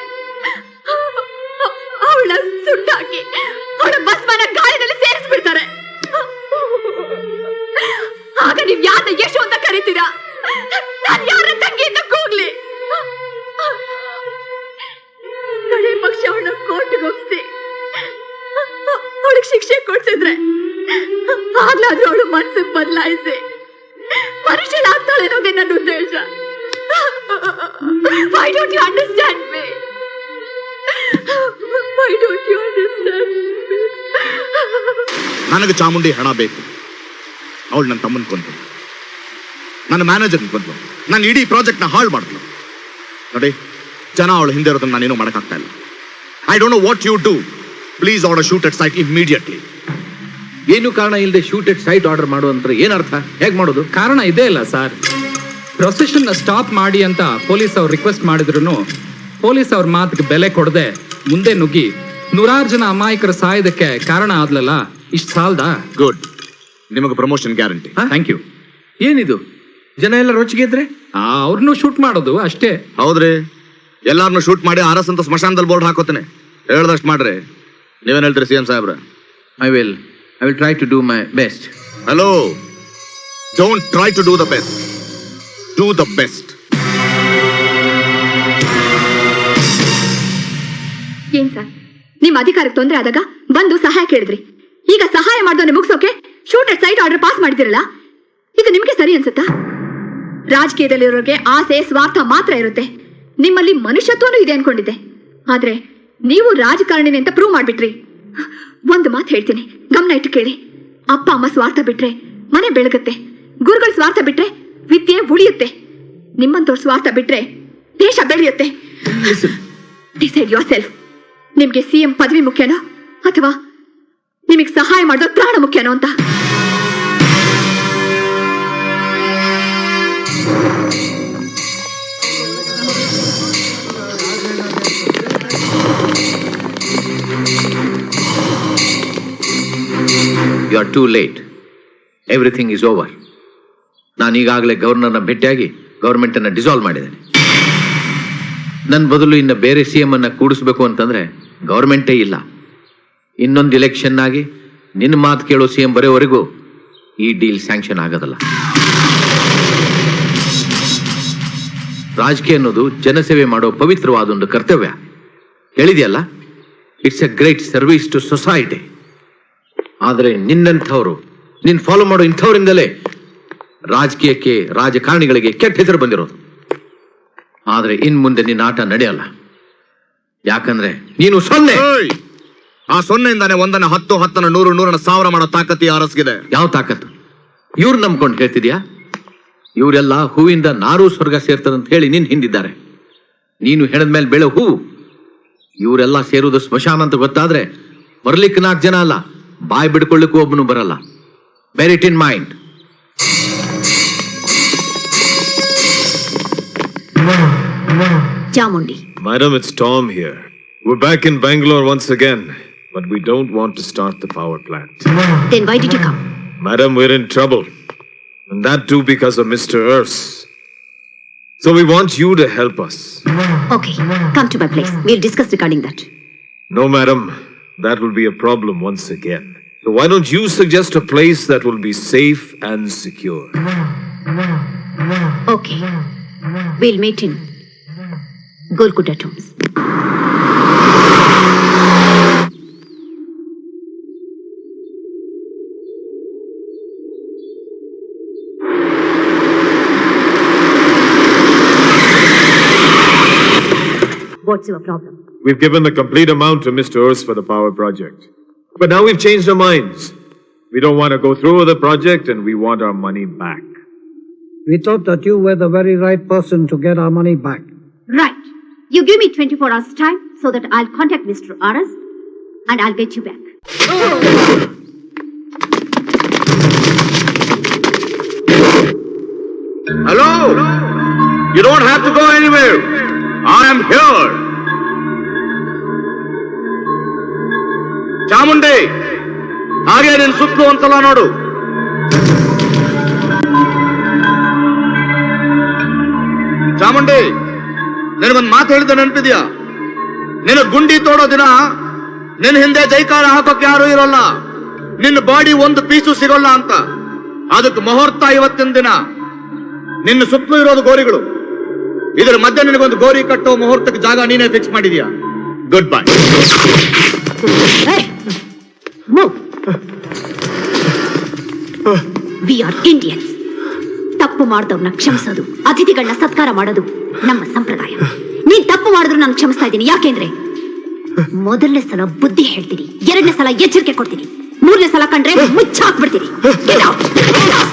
ಅವಳ ಸುಟ್ಟಾಕಿ ಅವಳ ಭಸ್ಮನ ಗಾಳಿನಲ್ಲಿ ಸೇರಿಸ್ಬಿಡ್ತಾರೆ. ಆಗ ನೀವ್ ಯಾರನ್ನ ಯಶು ಅಂತ ಕರಿತೀರಾ? ನಾನು ಯಾರ ತಂಗಿ ಅಂತ ಕೂಗ್ಲಿ? ಕಡೆ ಪಕ್ಷ ಅವಳ ಕೋರ್ಟ್ಗೆ ಒಪ್ಪಿಸಿ ಅವಳಿಗೆ ಶಿಕ್ಷೆ ಕೊಡ್ಸಿದ್ರೆ ಆಗ್ಲಾದ್ರೂ ಅವಳು ಮನಸ್ಸು ಬದಲಾಯಿಸಿ ಮನುಷ್ಯನಾಗ್ತಾಳೆ ಅನ್ನೋದೇ ನನ್ನ ಉದ್ದೇಶ. Why don't you understand me? Why don't you understand me? ನನಗೆ ಚಾಮುಂಡಿ ಹಣ ಬೇಕು. ಅವಳು ನನ್ನ ತಮ್ಮನ ಕೊಂದ್ಲು, ನನ್ನ ಮ್ಯಾನೇಜರ್ನ ಕೊಂದ್ಲು, ನನ್ನ ಇಡೀ ಪ್ರಾಜೆಕ್ಟ್ನ ಹಾಳು ಮಾಡಿದ್ಲು. ನೋಡಿ, ಜನ ಅವಳು ಹಿಂದೆ ಇರೋದನ್ನ ನಾನೇನು ಮಾಡೋಕ್ಕಾಗ್ತಾ ಇಲ್ಲ. I don't know what you do. Please order shoot at sight immediately. ಏನು ಕಾರಣ ಇಲ್ಲದೆ ಶೂಟ್ ಎಟ್ ಸೈಟ್ ಆರ್ಡರ್ ಮಾಡುವಂದ್ರೆ ಏನರ್ಥ? ಹೇಗೆ ಮಾಡೋದು? ಕಾರಣ ಇದೇ ಇಲ್ಲ ಸರ್. ಪ್ರೊಸೆಷನ್ ಸ್ಟಾಪ್ ಮಾಡಿ ಅಂತ ಪೊಲೀಸ್ ಅವ್ರು ರಿಕ್ವೆಸ್ಟ್ ಮಾಡಿದ್ರು ಪೊಲೀಸ್ ಅವ್ರ ಮಾತಿಗೆ ಬೆಲೆ ಕೊಡದೆ ಮುಂದೆ ನುಗ್ಗಿ 100 ಜನ ಅಮಾಯಕರು ಸಾಯೋದಕ್ಕೆ ಕಾರಣ ಆದ್ಲಲ್ಲ. ಇಷ್ಟು ಸಾಲ್ದಾ? ಗುಡ್, ನಿಮಗೆ ಪ್ರಮೋಷನ್ ಗ್ಯಾರಂಟಿ. Thank you. ಏನಿದು, ಜನ ಎಲ್ಲ ರೊಚ್ಚಿಗೆ ಇದ್ರೆ ಅವ್ರನ್ನೂ ಶೂಟ್ ಮಾಡೋದು ಅಷ್ಟೇ. ಹೌದ್ರಿ, ಎಲ್ಲಾರನ್ನು ಶೂಟ್ ಮಾಡಿ ಅರಸ್ ಅಂತ ಸ್ಮಶಾನದಲ್ಲಿ ಬೋರ್ಡ್ ಹಾಕೋತೇನೆ. ಹೇಳ್ದಷ್ಟು ಮಾಡ್ರಿ. ನೀವೇನ್ ಹೇಳ್ತೀರಿ CM ಸಾಹೇಬ್ರ? I will try to do my best. Hello, don't try to do the best, do the best. ಏನ್ ಸರ್, ನಿಮ್ ಅಧಿಕಾರಕ್ಕೆ ತೊಂದರೆ ಆದಾಗ ಬಂದು ಸಹಾಯ ಕೇಳಿದ್ರಿ. ಈಗ ಸಹಾಯ ಮಾಡ್ದವ್ನೆ ಮುಗಿಸೋಕೆ shoot at sight order pass ಮಾಡಿದಿರಲ್ಲ, ಇದು ನಿಮ್ಗೆ ಸರಿ ಅನ್ಸುತ್ತಾ? ರಾಜಕೀಯದಲ್ಲಿರೋರಿಗೆ ಆಸೆ ಸ್ವಾರ್ಥ ಮಾತ್ರ ಇರುತ್ತೆ. ನಿಮ್ಮಲ್ಲಿ ಮನುಷ್ಯತ್ವನೂ ಇದೆ ಅನ್ಕೊಂಡಿದ್ದೆ, ಆದ್ರೆ ನೀವು ರಾಜಕಾರಣಿನಿ ಅಂತ ಪ್ರೂವ್ ಮಾಡ್ಬಿಟ್ರಿ. ಒಂದು ಮಾತು ಹೇಳ್ತೀನಿ, ಗಮನ ಇಟ್ಟು ಕೇಳಿ. ಅಪ್ಪ ಅಮ್ಮ ಸ್ವಾರ್ಥ ಬಿಟ್ರೆ ಮನೆ ಬೆಳಗುತ್ತೆ, ಗುರುಗಳ ಸ್ವಾರ್ಥ ಬಿಟ್ರೆ ವಿದ್ಯೆ ಉಳಿಯುತ್ತೆ, ನಿಮ್ಮಂತವ್ರ ಸ್ವಾರ್ಥ ಬಿಟ್ರೆ ದೇಶ ಬೆಳೆಯುತ್ತೆ. Decide your self. ನಿಮ್ಗೆ CM ಪದವಿ ಮುಖ್ಯನೋ ಅಥವಾ ನಿಮಗೆ ಸಹಾಯ ಮಾಡೋ ಪ್ರಾಣ ಮುಖ್ಯನೋ ಅಂತ. You are too late. Everything is over. ನಾನು ಈಗಾಗಲೇ ಗವರ್ನರ್ನ ಭೇಟಿಯಾಗಿ ಗವರ್ಮೆಂಟ್ ಅನ್ನ ಡಿಸಾಲ್ವ್ ಮಾಡಿದ್ದೇನೆ. ನನ್ನ ಬದಲು ಇನ್ನು ಬೇರೆ CM ಅನ್ನ ಕೂಡಿಸ್ಬೇಕು ಅಂತಂದ್ರೆ ಗವರ್ಮೆಂಟೇ ಇಲ್ಲ. ಇನ್ನೊಂದು ಎಲೆಕ್ಷನ್ ಆಗಿ ನಿನ್ನ ಮಾತು ಕೇಳೋ CM ಬರೋವರೆಗೂ ಈ ಡೀಲ್ ಸ್ಯಾಂಕ್ಷನ್ ಆಗೋದಲ್ಲ. ರಾಜಕೀಯ ಅನ್ನೋದು ಜನಸೇವೆ ಮಾಡೋ ಪವಿತ್ರವಾದ ಒಂದು ಕರ್ತವ್ಯ. ಹೇಳಿದೆಯಲ್ಲ, it's a great service to society. ಆದರೆ ನಿನ್ನಂಥವ್ರು, ನಿನ್ ಫಾಲೋ ಮಾಡೋ ಇಂಥವರಿಂದಲೇ ರಾಜಕೀಯಕ್ಕೆ, ರಾಜಕಾರಣಿಗಳಿಗೆ ಕೆಟ್ಟ ಹೆಸರು ಬಂದಿರೋದು. ಆದ್ರೆ ಇನ್ ಮುಂದೆ ನಿನ್ನ ಆಟ ನಡೆಯಲ್ಲ. ಯಾಕಂದ್ರೆ ನೀನು ಸೊನ್ನೆ. ಆ ಸೊನ್ನೆಯಿಂದಾನೆ 1 10 10 100 100 1000 ಮಾಡೋ ತಾಕತ್ತಿ ಅರಸ್ಗಿದೆ. ಯಾವ ತಾಕತ್ತು? ಇವ್ರು ನಂಬ್ಕೊಂಡು ಹೇಳ್ತಿದ್ಯಾ? ಇವರೆಲ್ಲ ಹೂವಿಂದ ನಾರು ಸ್ವರ್ಗ ಸೇರ್ತದಂತ ಹೇಳಿ ನಿನ್ ಹಿಂದಿದ್ದಾರೆ. ನೀನು ಹೆಣದ ಮೇಲೆ ಬೆಳೆ ಹೂವು. ಇವರೆಲ್ಲ ಸೇರುವುದು ಸ್ಮಶಾನ ಅಂತ ಗೊತ್ತಾದ್ರೆ ಬರ್ಲಿಕ್ಕೆ 4 ಜನ ಅಲ್ಲ, ಬಾಯಿ ಬಿಡ್ಕೊಳ್ಳಿಕ್ಕೂ ಒಬ್ಬನು ಬರಲ್ಲ. ಬೇರ್ it in mind. Chamundi. Madam, it's Tom here. We're back in Bangalore once again, but we don't want to start the power plant. Then why did you come? Madam, we're in trouble. And that too because of Mr. Urs. So we want you to help us. Okay, come to my place. We'll discuss regarding that. No, madam, that will be a problem once again. So why don't you suggest a place that will be safe and secure? Okay. We'll meet in Golconda Tombs. What's your problem? We've given the complete amount to Mr. Urs for the power project. But now we've changed our minds. We don't want to go through with the project and we want our money back. We thought that you were the very right person to get our money back. Right. You give me 24 hours time so that I'll contact Mr. Aras and I'll get you back. Hello? You don't have to go anywhere. I am here. Chamundi, ಹಾಗೆ ನಿನ್ ಸುತ್ತಲೂ ಒಂದ್ಸಲ ನೋಡು. ಚಾಮುಂಡಿ, ನಿನಗೊಂದು ಮಾತು ಹೇಳಿದ ನೆನಪಿದ್ಯಾ? ನಿನ್ನ ಗುಂಡಿ ತೋಡೋ ದಿನ ನಿನ್ನ ಹಿಂದೆ ಜೈಕಾರ ಹಾಕೋಕೆ ಯಾರು ಇರೋಲ್ಲ, ನಿನ್ನ ಬಾಡಿ ಒಂದು ಪೀಸು ಸಿಗೋಲ್ಲ ಅಂತ. ಅದಕ್ಕೆ ಮುಹೂರ್ತ ಇವತ್ತಿನ ದಿನ. ನಿನ್ನ ಸುತ್ತಲೂ ಇರೋದು ಗೋರಿಗಳು. ಇದರ ಮಧ್ಯೆ ನಿನಗೊಂದು ಗೋರಿ ಕಟ್ಟೋ ಮುಹೂರ್ತಕ್ಕೆ ಜಾಗ ನೀನೇ ಫಿಕ್ಸ್ ಮಾಡಿದ್ಯಾ. Good bye. Hey! Move! We are Indians. ತಪ್ಪು ಮಾಡಿದವ್ರನ್ನ ಕ್ಷಮಿಸೋದು, ಅತಿಥಿಗಳನ್ನ ಸತ್ಕಾರ ಮಾಡೋದು ನಮ್ಮ ಸಂಪ್ರದಾಯ. ನೀನ್ ತಪ್ಪು ಮಾಡಿದ್ರು ನಾನು ಕ್ಷಮಿಸ್ತಾ ಇದ್ದೀನಿ. ಯಾಕೆಂದ್ರೆ ಮೊದಲನೇ ಸಲ ಬುದ್ಧಿ ಹೇಳ್ತೀನಿ, ಎರಡನೇ ಸಲ ಎಚ್ಚರಿಕೆ ಕೊಡ್ತೀನಿ. ಮೂರನೇ ಸಲ ಕಂಡ್ರೆ ಮುಚ್ಚ ಹಾಕ್ಬಿಡ್ತೀನಿ. Get out. Get out.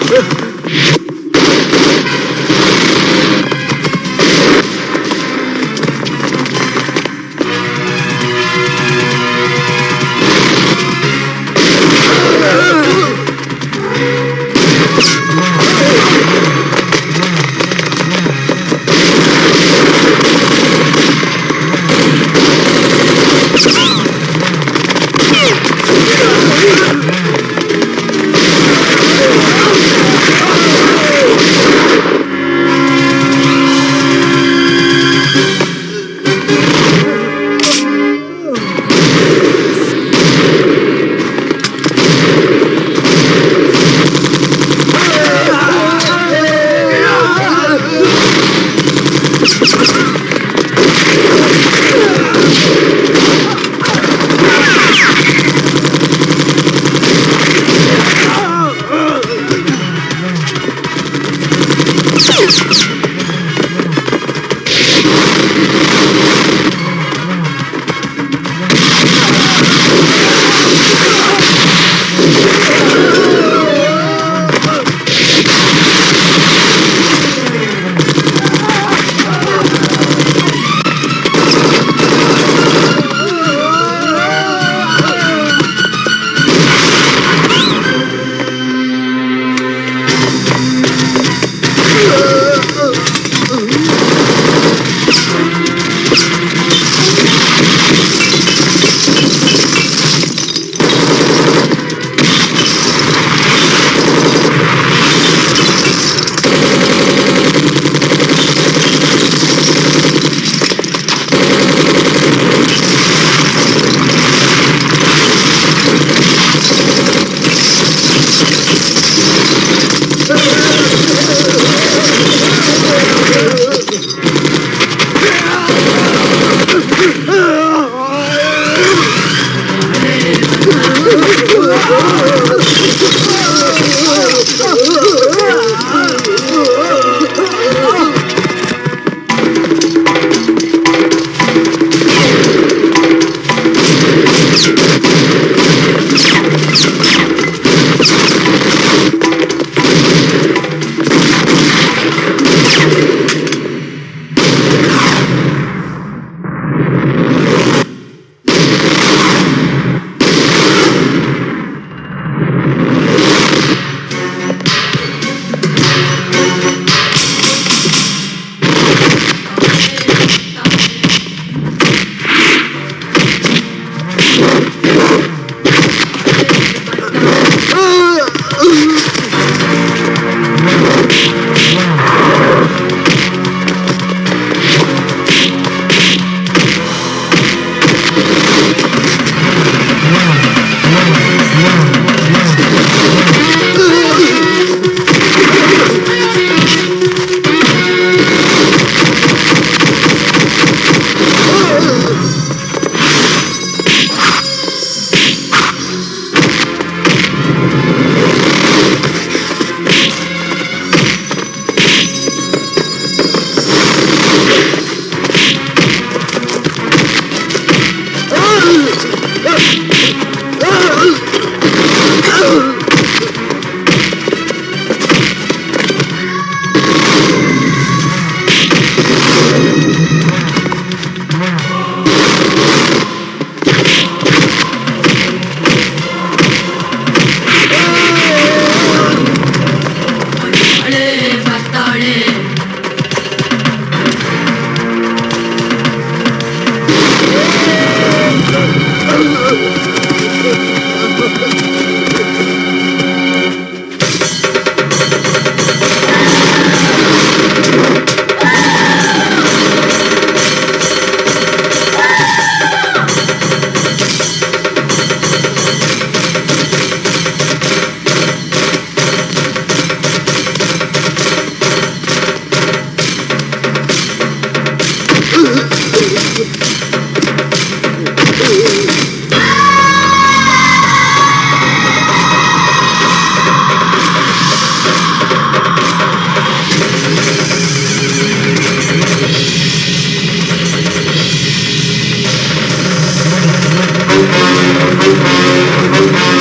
Thank you.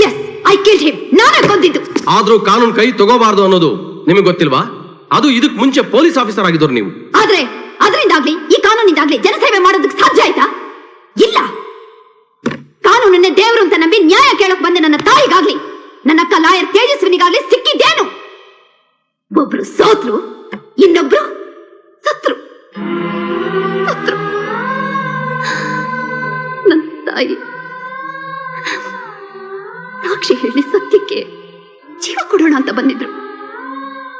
Yes, I killed him. ನಾನೇ ಕೊಂದಿದ್ದು. ಆದ್ರೂ ಕಾನೂನು ಕೈ ತಗೋಬಾರ್ದು ಅನ್ನೋದು ನಿಮಗೆ ಗೊತ್ತಿಲ್ವಾ? ಅದು ಇದಕ್ ಮುಂಚೆ ಪೊಲೀಸ್ ಆಫೀಸರ್ ಆಗಿದ್ದವ್ರು ನೀವು. ಆದ್ರೆ ಅದರಿಂದಾಗ್ಲಿ ಈ ಕಾನೂನಿಂದಾಗ್ಲಿ ಜನಸೇವೆ ಮಾಡೋದಕ್ಕೆ ಸಾಧ್ಯ ಆಯ್ತಾ? ಇಲ್ಲ. ಕಾನೂನನ್ನೇ ದೇವರು ಅಂತ ನಂಬಿ ನ್ಯಾಯ ಕೇಳಕ್ ಬಂದ ನನ್ನ ತಾಯಿಗಾಗ್ಲಿ, ನನ್ನ ಅಕ್ಕ ಲಾಯರ್ ತೇಜಸ್ವಿನಿಗಾಗ್ಲಿ ಸಿಕ್ಕಿದ್ದೇನು? ಒಬ್ರು ಸೋತ್ರು, ಇನ್ನೊಬ್ರು ಸತ್ರು. ನನ್ನ ತಾಯಿ ಸಾಕ್ಷಿ ಹೇಳಿ ಸತ್ಯಕ್ಕೆ ಜೀವ ಕೊಡೋಣ ಅಂತ ಬಂದಿದ್ರು.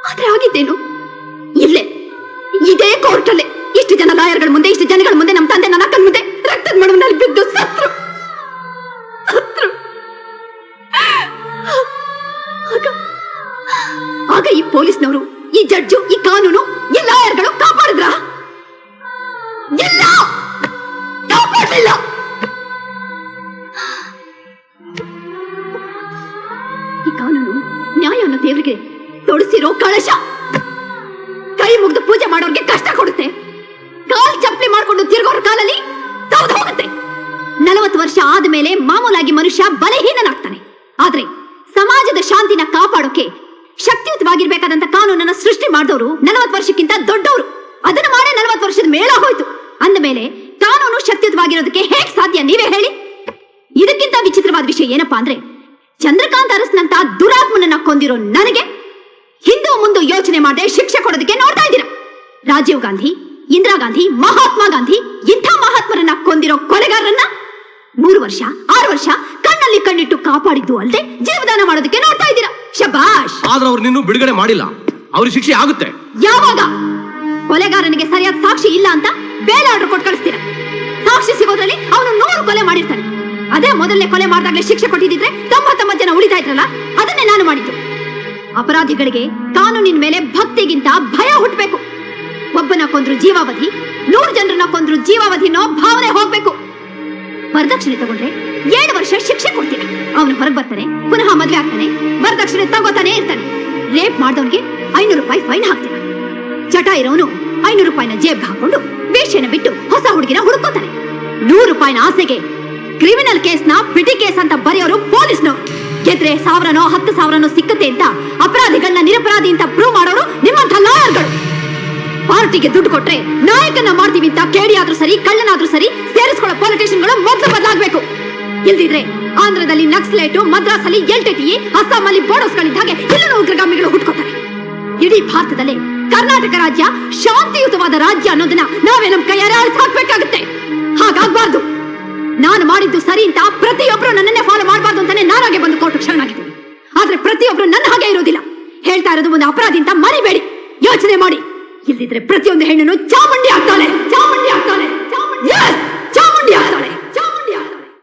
ಆದ್ರೆ ಆಗಿದ್ದೇನು? ಇಲ್ಲೇ ಇದೇ ಕೋರ್ಟಲ್ಲೇ ಇಷ್ಟು ಜನ ಲಾಯರ್ಗಳ ಮುಂದೆ, ಇಷ್ಟು ಜನಗಳ ಮುಂದೆ, ನಮ್ಮ ತಂದೆ ನನ್ನ ಅಕ್ಕನ ಮುಂದೆ ರಕ್ತದ ಮಡುವಿನಲ್ಲಿ ಬಿದ್ದು ಸತ್ರು. ಆಗ ಈ ಪೊಲೀಸ್ನವರು, ಈ ಜಡ್ಜು, ಈ ಕಾನೂನು, ಈ ಲಾಯರ್ಗಳು ಕಾಪಾಡಿದ್ರ? ಎಲ್ಲ ಕಾಪಾಡಲಿಲ್ಲ. ಈ ಕಾನೂನು ನ್ಯಾಯವನ್ನು ದೇವರಿಗೆ ತೊಡಸಿರೋ ಕಳಶ. ಕೈ ಮುಗಿದು ಪೂಜೆ ಮಾಡೋರ್ಗೆ ಕಷ್ಟ ಕೊಡುತ್ತೆ. ಕಾಲ್ ಚಪ್ಪಲಿ ಮಾಡ್ಕೊಂಡು ತಿರುಗೋರ ಕಾಲಲ್ಲಿ ಸೌದು ಹೋಗುತ್ತೆ. 40 ವರ್ಷ ಆದ್ಮೇಲೆ ಮಾಮೂಲಾಗಿ ಮನುಷ್ಯ ಬಲಹೀನನಾಗ್ತಾನೆ. ಆದ್ರೆ ಸಮಾಜದ ಶಾಂತಿನ ಕಾಪಾಡೋಕೆ ಶಕ್ತಿಯುತವಾಗಿರ್ಬೇಕಾದಂತ ಕಾನೂನನ್ನ ಸೃಷ್ಟಿ ಮಾಡಿದವರು 40 ವರ್ಷಕ್ಕಿಂತ ದೊಡ್ಡವರು. ಅದನ್ನ ಮಾಡೇ 40 ವರ್ಷದ ಮೇಳ ಹೋಯ್ತು. ಅಂದ ಮೇಲೆ ಕಾನೂನು ಶಕ್ತಿಯುತವಾಗಿರೋದಕ್ಕೆ ಹೇಗ್ ಸಾಧ್ಯ? ನೀವೇ ಹೇಳಿ. ಇದಕ್ಕಿಂತ ವಿಚಿತ್ರವಾದ ವಿಷಯ ಏನಪ್ಪಾ ಅಂದ್ರೆ, ಚಂದ್ರಕಾಂತ್ ಅರಸ್ನಂತ ದುರಾತ್ಮನನ್ನ ಕೊಂದಿರೋ ನನಗೆ ಹಿಂದೂ ಮುಂದೆ ಯೋಚನೆ ಮಾಡದೆ ಶಿಕ್ಷೆ ಕೊಡೋದಕ್ಕೆ ನೋಡ್ತಾ ಇದ್ದೀರಾ. ರಾಜೀವ್ ಗಾಂಧಿ, ಇಂದಿರಾ ಗಾಂಧಿ, ಮಹಾತ್ಮ ಗಾಂಧಿ ಇಂಥ ಮಹಾತ್ಮರನ್ನ ಕೊಂದಿರೋ ಕೊಲೆಗಾರರನ್ನ 3 ವರ್ಷ 6 ವರ್ಷ ಕಣ್ಣಲ್ಲಿ ಕಣ್ಣಿಟ್ಟು ಕಾಪಾಡಿದ್ದು ಅಲ್ಲದೆ ಜೀವದಾನ ಮಾಡೋದಕ್ಕೆ ನೋಡ್ತಾ ಇದ್ದೀರಾ. ಶಬಾಷ್. ಆದ್ರೆ ಅವ್ರು ನಿನ್ನೂ ಬಿಡುಗಡೆ ಮಾಡಿಲ್ಲ. ಅವ್ರಿಗೆ ಶಿಕ್ಷೆ ಆಗುತ್ತೆ. ಯಾವಾಗ? ಕೊಲೆಗಾರನಿಗೆ ಸರಿಯಾದ ಸಾಕ್ಷಿ ಇಲ್ಲ ಅಂತ ಬೇಲ್ ಆರ್ಡರ್ ಕೊಟ್ಟು ಕಳಿಸ್ತೀರಾ. ಸಾಕ್ಷಿ ಸಿಗೋದ್ರಲ್ಲಿ ಅವನು 100 ಕೊಲೆ ಮಾಡಿರ್ತಾನೆ. ಅದೇ ಮೊದಲನೇ ಕೊಲೆ ಮಾಡಿದಾಗಲೇ ಶಿಕ್ಷೆ ಕೊಟ್ಟಿದ್ರೆ 99 ಜನ ಉಳಿತಾ ಇದ್ರಲ್ಲ, ಅದನ್ನೇ ನಾನು ಮಾಡಿದ್ದು. ಅಪರಾಧಿಗಳಿಗೆ ಕಾನೂನಿನ ಮೇಲೆ ಭಕ್ತಿಗಿಂತ ಭಯ ಹುಟ್ಟಬೇಕು. ಒಬ್ಬನ ಕೊಂದ್ರು ಜೀವಾವಧಿ, 100 ಜನರನ್ನ ಕೊಂದ್ರು ಜೀವಾವಧಿ ಅನ್ನೋ ಭಾವನೆ ಹೋಗ್ಬೇಕು. ವರದಕ್ಷಿಣೆ ತಗೊಂಡ್ರೆ 7 ವರ್ಷ ಶಿಕ್ಷೆ ಕೊಡ್ತೀರಾ. ಅವನು ಹೊರಗೆ ಬರ್ತಾನೆ, ಪುನಃ ಮದ್ವೆ ಆಗ್ತಾನೆ, ವರದಕ್ಷಿಣೆ ತಗೋತಾನೆ ಇರ್ತಾನೆ. ರೇಪ್ ಮಾಡಿದವನಿಗೆ 500 ರೂಪಾಯಿ ಫೈನ್ ಹಾಕ್ತೀರಾ. ಚಟ ಇರೋನು 500 ರೂಪಾಯಿನ ಜೇಬ್ ಹಾಕೊಂಡು ವೇಶ್ಯನ ಬಿಟ್ಟು ಹೊಸ ಹುಡುಗಿನ ಹುಡುಕೋತಾನೆ. 100 ರೂಪಾಯಿನ ಆಸೆಗೆ ಕ್ರಿಮಿನಲ್ ಕೇಸ್ನ ಪಿಟಿ ಕೇಸ್ ಅಂತ ಬರೆಯೋರು ಪೊಲೀಸ್ನವರು. ಗೆದ್ರೆ 1000ನೋ 10,000ನೋ ಸಿಕ್ಕುತ್ತೆ ಅಂತ ಅಪರಾಧಿಗಳನ್ನ ನಿರಪರಾಧಿ ಅಂತ ಪ್ರೂವ್ ಮಾಡೋರು ನಿಮ್ಮಂಥ ಲಾಯರ್ಗಳು. ಪಾರ್ಟಿಗೆ ದುಡ್ಡು ಕೊಟ್ರೆ ನಾಯಕನ ಮಾಡ್ತೀವಿ ಅಂತ ಕೇಳಿಯಾದ್ರೂ ಸರಿ, ಕಳ್ಳನಾದ್ರೂ ಸರಿ ಸೇರಿಸ್ಕೊಳ್ಳೋ ಪೊಲಿಟಿಷಿಯನ್ಗಳು ಮೊದಲು ಬದಲಾಗಬೇಕು. ಇಲ್ದಿದ್ರೆ ಆಂಧ್ರದಲ್ಲಿ ನಕ್ಸಲೇಟು, ಮದ್ರಾಸಲ್ಲಿ LTTE, ಅಸ್ಸಾಮಲ್ಲಿ ಬೋಡೋಸ್ಗಳಿದ್ದ ಹಾಗೆ ಇಲ್ಲೂ ಉಗ್ರಗಾಮಿಗಳು ಹುಟ್ಕೋತಾರೆ. ಇಡೀ ಭಾರತದಲ್ಲೇ ಕರ್ನಾಟಕ ರಾಜ್ಯ ಶಾಂತಿಯುತವಾದ ರಾಜ್ಯ ಅನ್ನೋದನ್ನ ನಾವೇ ನಮ್ ಕೈಯಾರೆ ಅರ್ಥ ಹಾಕ್ಬೇಕಾಗುತ್ತೆ. ಹಾಗಾಗ್ಬಾರ್ದು. ನಾನು ಮಾಡಿದ್ದು ಸರಿ ಅಂತ ಪ್ರತಿಯೊಬ್ರು ನನ್ನನ್ನೇ ಫಾಲೋ ಮಾಡಬಾರ್ದು ಅಂತಾನೆ ನಾನಾಗೆ ಬಂದು ಕೋರ್ಟ್ ಶರಣಾಗಿದ್ದೀನಿ. ಆದ್ರೆ ಪ್ರತಿಯೊಬ್ರು ನನ್ನ ಹಾಗೆ ಇರೋದಿಲ್ಲ. ಹೇಳ್ತಾ ಇರೋದು ಒಂದು ಅಪರಾಧಿ ಅಂತ ಮರಿಬೇಡಿ, ಯೋಚನೆ ಮಾಡಿ. ಇಲ್ದಿದ್ರೆ ಪ್ರತಿಯೊಂದು ಹೆಣ್ಣನ್ನು ಚಾಮುಂಡಿ ಆಗ್ತಾಳೆ.